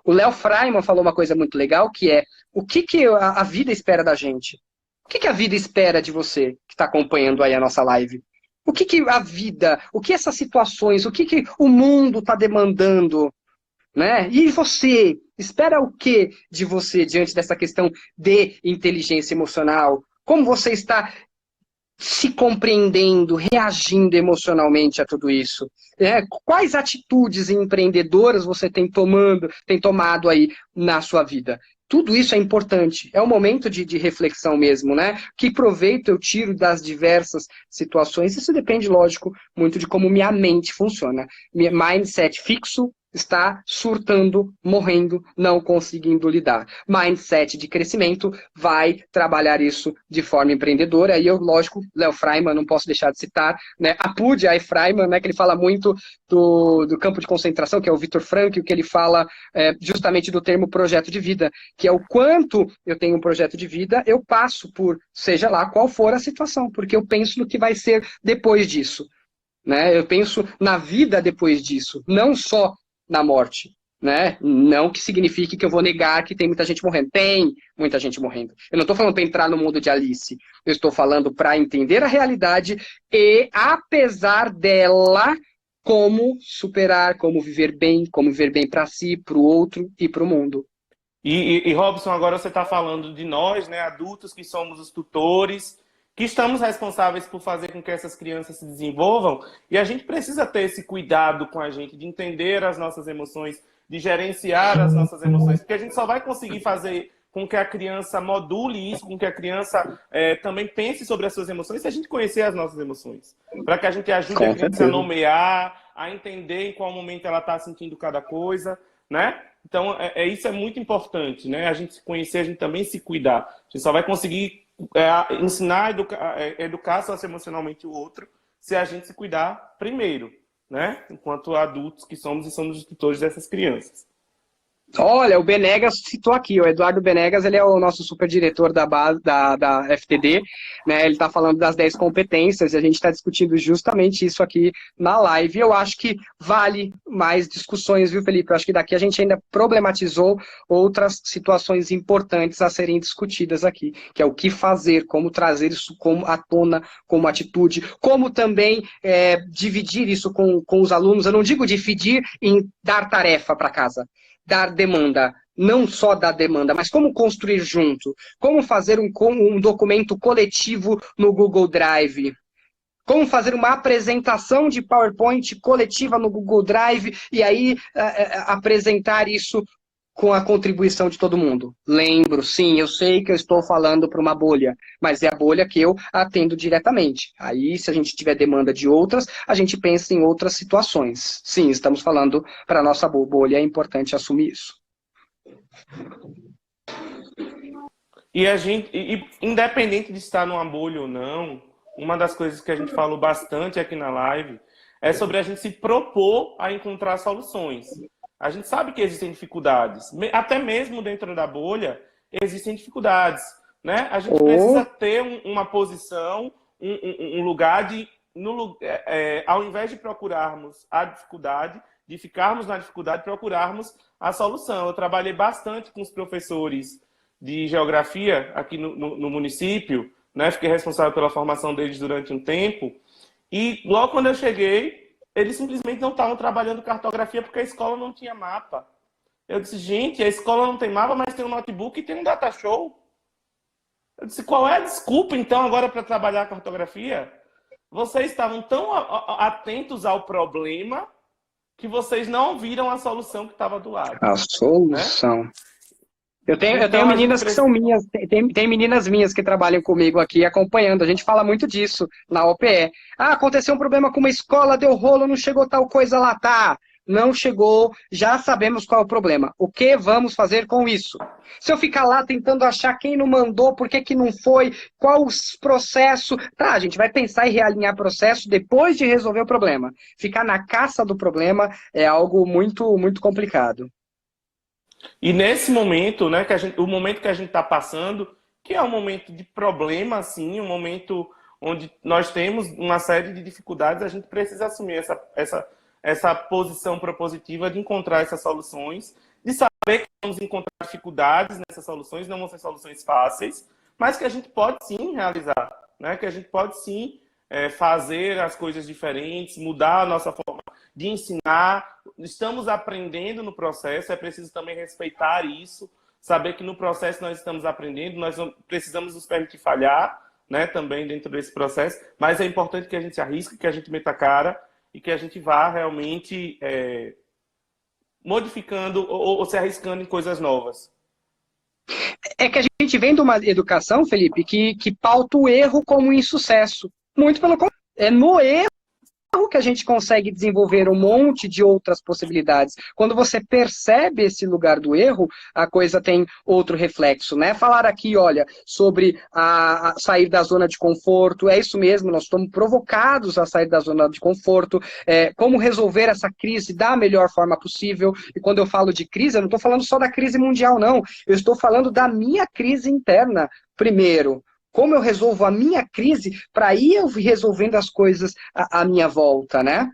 S2: O Léo Freiman falou uma coisa muito legal, que é o que a vida espera da gente? O que a vida espera de você que está acompanhando aí a nossa live? O que a vida, o que essas situações, o que o mundo está demandando, né? E você, espera o que de você diante dessa questão de inteligência emocional? Como você está se compreendendo, reagindo emocionalmente a tudo isso? Quais atitudes empreendedoras você tem tomado aí na sua vida? Tudo isso é importante, é um momento de reflexão mesmo, né? Que proveito eu tiro das diversas situações? Isso depende, lógico, muito de como minha mente funciona. Minha mindset fixo está surtando, morrendo, não conseguindo lidar. Mindset de crescimento vai trabalhar isso de forma empreendedora. E eu, lógico, Léo Freiman, não posso deixar de citar, né? Apud A. Freiman, né? Que ele fala muito do campo de concentração, que é o Viktor Frankl, que ele fala justamente do termo projeto de vida, que é o quanto eu tenho um projeto de vida, eu passo por, seja lá qual for a situação, porque eu penso no que vai ser depois disso. Né? Eu penso na vida depois disso, não só na morte. Né? Não que signifique que eu vou negar que tem muita gente morrendo. Tem muita gente morrendo. Eu não estou falando para entrar no mundo de Alice. Eu estou falando para entender a realidade e, apesar dela, como superar, como viver bem para si, para o outro e para o mundo.
S1: E Robson, agora você está falando de nós, né, adultos que somos os tutores, que estamos responsáveis por fazer com que essas crianças se desenvolvam, e a gente precisa ter esse cuidado com a gente, de entender as nossas emoções, de gerenciar as nossas emoções, porque a gente só vai conseguir fazer com que a criança module isso, com que a criança também pense sobre as suas emoções, se a gente conhecer as nossas emoções. Para que a gente ajude a criança a nomear, a entender em qual momento ela está sentindo cada coisa, né? Então, isso é muito importante, né? A gente se conhecer, a gente também se cuidar. A gente só vai conseguir ensinar, educar socioemocionalmente o outro se a gente se cuidar primeiro, né? Enquanto adultos que somos e somos os tutores dessas crianças.
S2: Olha, o Benegas citou aqui, o Eduardo Benegas, ele é o nosso superdiretor da base da FTD, né? Ele está falando das 10 competências e a gente está discutindo justamente isso aqui na live. Eu acho que vale mais discussões, viu, Felipe? Eu acho que daqui a gente ainda problematizou outras situações importantes a serem discutidas aqui, que é o que fazer, como trazer isso como à tona, como atitude, como também dividir isso com os alunos. Eu não digo dividir em dar tarefa para casa, dar demanda, não só dar demanda, mas como construir junto, como fazer um documento coletivo no Google Drive, como fazer uma apresentação de PowerPoint coletiva no Google Drive e aí apresentar isso com a contribuição de todo mundo. Lembro, sim, eu sei que eu estou falando para uma bolha, mas é a bolha que eu atendo diretamente. Aí, se a gente tiver demanda de outras, a gente pensa em outras situações. Sim, estamos falando para a nossa bolha, é importante assumir isso.
S1: E independente de estar numa bolha ou não, uma das coisas que a gente falou bastante aqui na live é sobre a gente se propor a encontrar soluções. A gente sabe que existem dificuldades, até mesmo dentro da bolha existem dificuldades, né? A gente precisa ter uma posição, um lugar ao invés de procurarmos a dificuldade, de ficarmos na dificuldade, procurarmos a solução. Eu trabalhei bastante com os professores de geografia aqui no município, né? Fiquei responsável pela formação deles durante um tempo, e logo quando eu cheguei, eles simplesmente não estavam trabalhando cartografia porque a escola não tinha mapa. Eu disse, gente, a escola não tem mapa, mas tem um notebook e tem um data show. Eu disse, qual é a desculpa, então, agora para trabalhar a cartografia? Vocês estavam tão atentos ao problema que vocês não viram a solução que estava do lado.
S2: A solução. Né? Eu tenho meninas que são minhas, tem meninas minhas que trabalham comigo aqui acompanhando, a gente fala muito disso na OPE. Ah, aconteceu um problema com uma escola, deu rolo, não chegou tal coisa lá, tá? Não chegou, já sabemos qual é o problema. O que vamos fazer com isso? Se eu ficar lá tentando achar quem não mandou, por que não foi, qual o processo... Tá, a gente vai pensar em realinhar processo depois de resolver o problema. Ficar na caça do problema é algo muito, muito complicado.
S1: E nesse momento, né, o momento que a gente está passando, que é um momento de problema, assim, um momento onde nós temos uma série de dificuldades, a gente precisa assumir essa posição propositiva de encontrar essas soluções, de saber que vamos encontrar dificuldades nessas soluções, não vão ser soluções fáceis, mas que a gente pode sim realizar, né? Que a gente pode sim fazer as coisas diferentes, mudar a nossa forma de ensinar. Estamos aprendendo no processo, é preciso também respeitar isso, saber que no processo nós estamos aprendendo, nós precisamos nos permitir falhar, né, também dentro desse processo, mas é importante que a gente se arrisque, que a gente meta a cara e que a gente vá realmente modificando ou se arriscando em coisas novas.
S2: É que a gente vem de uma educação, Felipe, que pauta o erro como um insucesso. Muito pelo contrário. É no erro que a gente consegue desenvolver um monte de outras possibilidades. Quando você percebe esse lugar do erro, a coisa tem outro reflexo, né? Falar aqui, olha, sobre a sair da zona de conforto, é isso mesmo, nós estamos provocados a sair da zona de conforto, como resolver essa crise da melhor forma possível, e quando eu falo de crise, eu não estou falando só da crise mundial, não, eu estou falando da minha crise interna, primeiro. Como eu resolvo a minha crise para ir eu resolvendo as coisas à minha volta, né?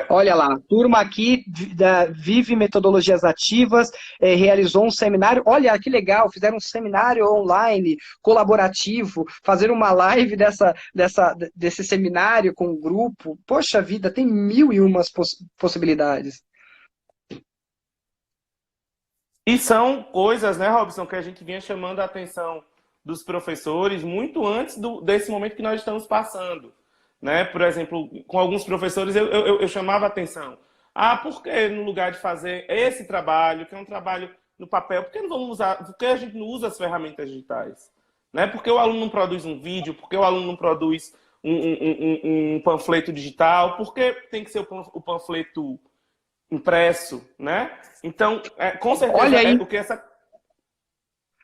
S2: Olha lá, a turma aqui da Vive Metodologias Ativas realizou um seminário. Olha que legal, fizeram um seminário online, colaborativo, fazer uma live desse seminário com o grupo. Poxa vida, tem 1001 possibilidades.
S1: E são coisas, né, Robson, que a gente vinha chamando a atenção dos professores muito antes desse momento que nós estamos passando. Né? Por exemplo, com alguns professores eu chamava a atenção. Por que no lugar de fazer esse trabalho, que é um trabalho no papel, por que não vamos usar, por que a gente não usa as ferramentas digitais? Né? Por que o aluno não produz um vídeo? Por que o aluno não produz um panfleto digital? Por que tem que ser o panfleto impresso, né? Então, com certeza,
S2: olha aí.
S1: O que essa...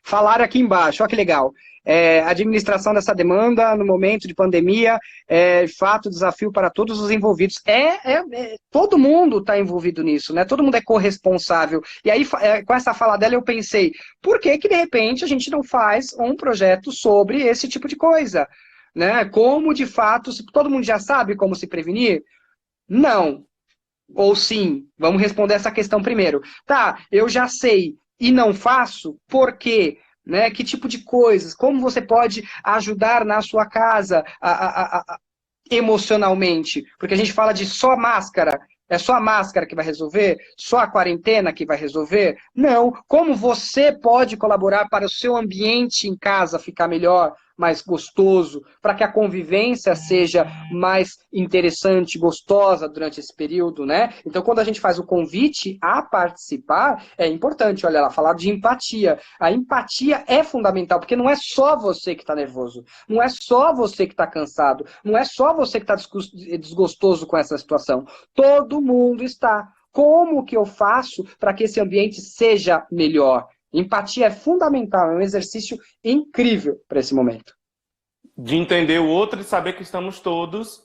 S2: Falaram aqui embaixo, olha que legal. Administração dessa demanda no momento de pandemia, de fato, desafio para todos os envolvidos. Todo mundo está envolvido nisso, né? Todo mundo é corresponsável. E aí, com essa fala dela, eu pensei, por que de repente a gente não faz um projeto sobre esse tipo de coisa? Né? Como, de fato, se todo mundo já sabe como se prevenir? Não. Ou sim? Vamos responder essa questão primeiro. Tá, eu já sei e não faço, por quê? Né? Que tipo de coisas? Como você pode ajudar na sua casa emocionalmente? Porque a gente fala de só máscara. É só a máscara que vai resolver? Só a quarentena que vai resolver? Não. Como você pode colaborar para o seu ambiente em casa ficar melhor, mais gostoso, para que a convivência seja mais interessante, gostosa durante esse período, né? Então, quando a gente faz o convite a participar, é importante, olha lá, falar de empatia. A empatia é fundamental, porque não é só você que está nervoso, não é só você que está cansado, não é só você que está desgostoso com essa situação. Todo mundo está. Como que eu faço para que esse ambiente seja melhor? Empatia é fundamental, é um exercício incrível para esse momento.
S1: De entender o outro e saber que estamos todos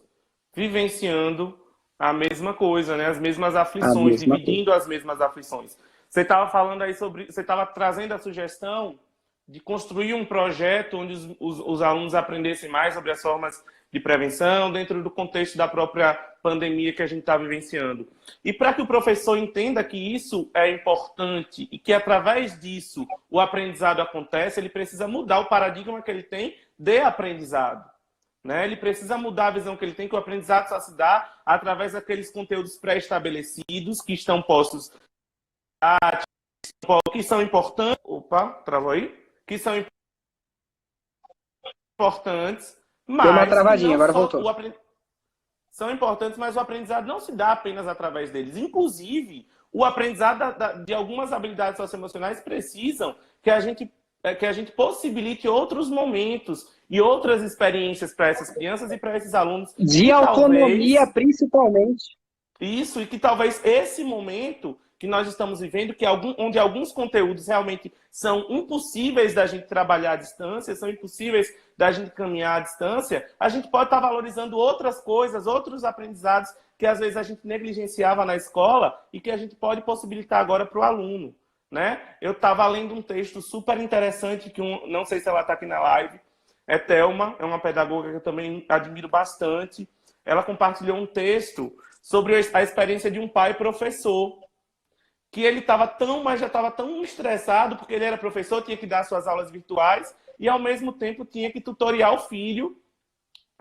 S1: vivenciando a mesma coisa, né? As mesmas aflições, dividindo as mesmas aflições. Você estava falando aí sobre... Você estava trazendo a sugestão de construir um projeto onde os alunos aprendessem mais sobre as formas de prevenção dentro do contexto da própria pandemia que a gente está vivenciando. E para que o professor entenda que isso é importante e que através disso o aprendizado acontece, ele precisa mudar o paradigma que ele tem de aprendizado. Né? Ele precisa mudar a visão que ele tem, que o aprendizado só se dá através daqueles conteúdos pré-estabelecidos que estão postos, que são importantes. Opa, travou aí? Que são importantes, mas
S2: deu uma travadinha, agora voltou.
S1: São importantes, mas o aprendizado não se dá apenas através deles. Inclusive, o aprendizado de algumas habilidades socioemocionais precisam que a gente possibilite outros momentos e outras experiências para essas crianças e para esses alunos.
S2: De autonomia, principalmente.
S1: Isso, e que talvez esse momento que nós estamos vivendo, onde alguns conteúdos realmente são impossíveis da gente trabalhar à distância, são impossíveis da gente caminhar à distância, a gente pode estar valorizando outras coisas, outros aprendizados que às vezes a gente negligenciava na escola e que a gente pode possibilitar agora para o aluno. Né? Eu estava lendo um texto super interessante, que não sei se ela está aqui na live, é Thelma, é uma pedagoga que eu também admiro bastante. Ela compartilhou um texto sobre a experiência de um pai professor, que ele estava mas já estava tão estressado, porque ele era professor, tinha que dar suas aulas virtuais, e ao mesmo tempo tinha que tutoriar o filho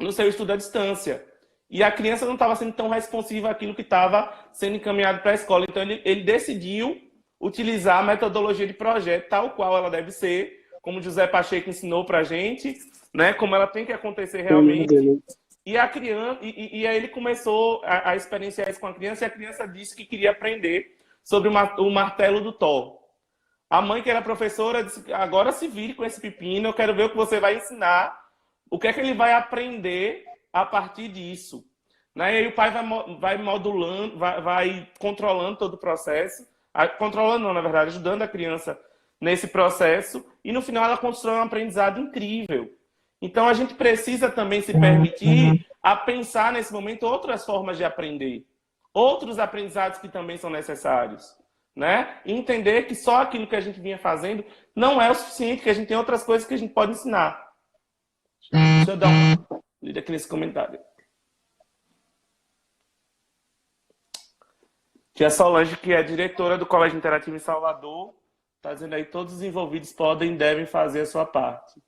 S1: no seu estudo à distância. E a criança não estava sendo tão responsiva àquilo que estava sendo encaminhado para a escola. Então ele decidiu utilizar a metodologia de projeto tal qual ela deve ser, como José Pacheco ensinou para a gente, né, como ela tem que acontecer realmente. E a criança, e aí ele começou a experienciar isso com a criança, e a criança disse que queria aprender sobre o martelo do Thor. A mãe, que era professora, disse: agora se vire com esse pepino, eu quero ver o que você vai ensinar, o que é que ele vai aprender a partir disso. Né? E aí o pai vai modulando, vai controlando todo o processo, controlando não, na verdade, ajudando a criança nesse processo, e no final ela constrói um aprendizado incrível. Então a gente precisa também se permitir a pensar nesse momento outras formas de aprender, outros aprendizados que também são necessários, né? E entender que só aquilo que a gente vinha fazendo não é o suficiente, que a gente tem outras coisas que a gente pode ensinar. Deixa eu dar uma lida aqui nesse comentário. Tia Solange, que é diretora do Colégio Interativo em Salvador, está dizendo aí: todos os envolvidos podem e devem fazer a sua parte.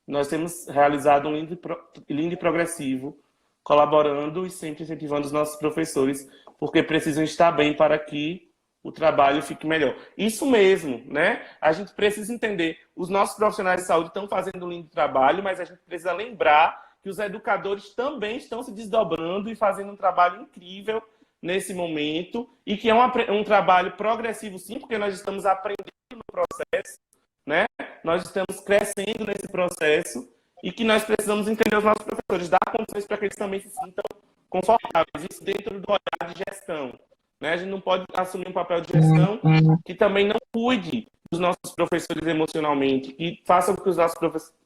S1: Nós temos realizado um lindo e progressivo, colaborando e sempre incentivando os nossos professores, porque precisam estar bem para que o trabalho fique melhor. Isso mesmo, né? A gente precisa entender, os nossos profissionais de saúde estão fazendo um lindo trabalho, mas a gente precisa lembrar que os educadores também estão se desdobrando e fazendo um trabalho incrível nesse momento, e que é um trabalho progressivo, sim, porque nós estamos aprendendo no processo, né? Nós estamos crescendo nesse processo, e que nós precisamos entender os nossos professores, dar condições para que eles também se sintam confortáveis, isso dentro do olhar de gestão. Né? A gente não pode assumir um papel de gestão que também não cuide dos nossos professores emocionalmente, que faça com que os nossos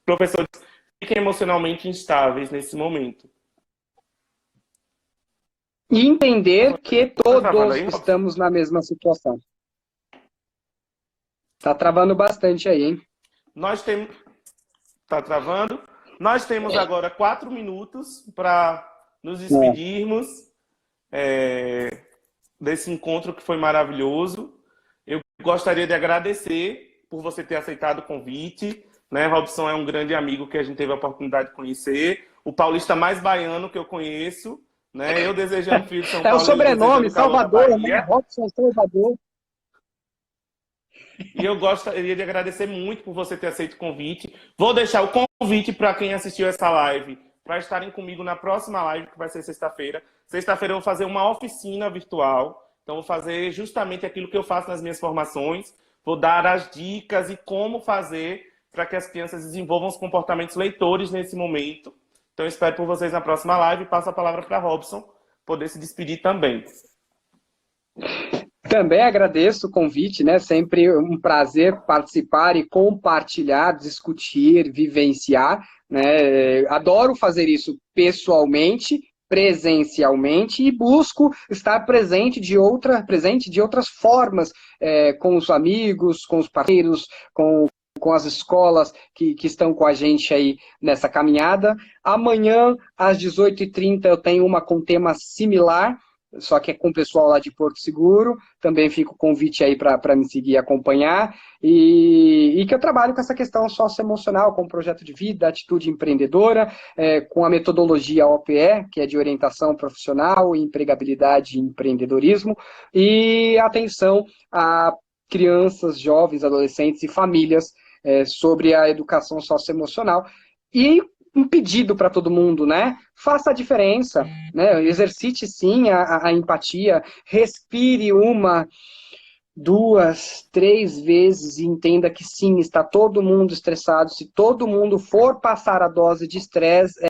S1: professores fiquem emocionalmente instáveis nesse momento.
S2: E entender que todos estamos na mesma situação. Tá travando bastante aí, hein?
S1: Nós temos... Tá travando? Nós temos agora 4 minutos para nos despedirmos desse encontro que foi maravilhoso. Eu gostaria de agradecer por você ter aceitado o convite. Né? Robson é um grande amigo que a gente teve a oportunidade de conhecer. O paulista mais baiano que eu conheço. Né? Eu desejando filho de São Paulo.
S2: É o sobrenome, Salvador, né? Robson Salvador.
S1: E eu gostaria de agradecer muito por você ter aceito o convite. Vou deixar o convite para quem assistiu essa live, para estarem comigo na próxima live, que vai ser sexta-feira. Sexta-feira eu vou fazer uma oficina virtual. Então, vou fazer justamente aquilo que eu faço nas minhas formações. Vou dar as dicas e como fazer para que as crianças desenvolvam os comportamentos leitores nesse momento. Então, eu espero por vocês na próxima live. Passo a palavra para Robson poder se despedir também.
S2: Também agradeço o convite, né? Sempre um prazer participar e compartilhar, discutir, vivenciar, né? Adoro fazer isso pessoalmente, presencialmente, e busco estar presente de outras formas, com os amigos, com os parceiros, com as escolas que estão com a gente aí nessa caminhada. Amanhã, às 18h30, eu tenho uma com tema similar, só que é com o pessoal lá de Porto Seguro. Também fica o convite aí para me seguir e acompanhar. E que eu trabalho com essa questão socioemocional, com o projeto de vida, atitude empreendedora, com a metodologia OPE, que é de orientação profissional, empregabilidade e empreendedorismo, e atenção a crianças, jovens, adolescentes e famílias sobre a educação socioemocional. E um pedido para todo mundo, né? Faça a diferença, né? Exercite sim a empatia, respire 1, 2, 3 vezes e entenda que sim, está todo mundo estressado. Se todo mundo for passar a dose de estresse,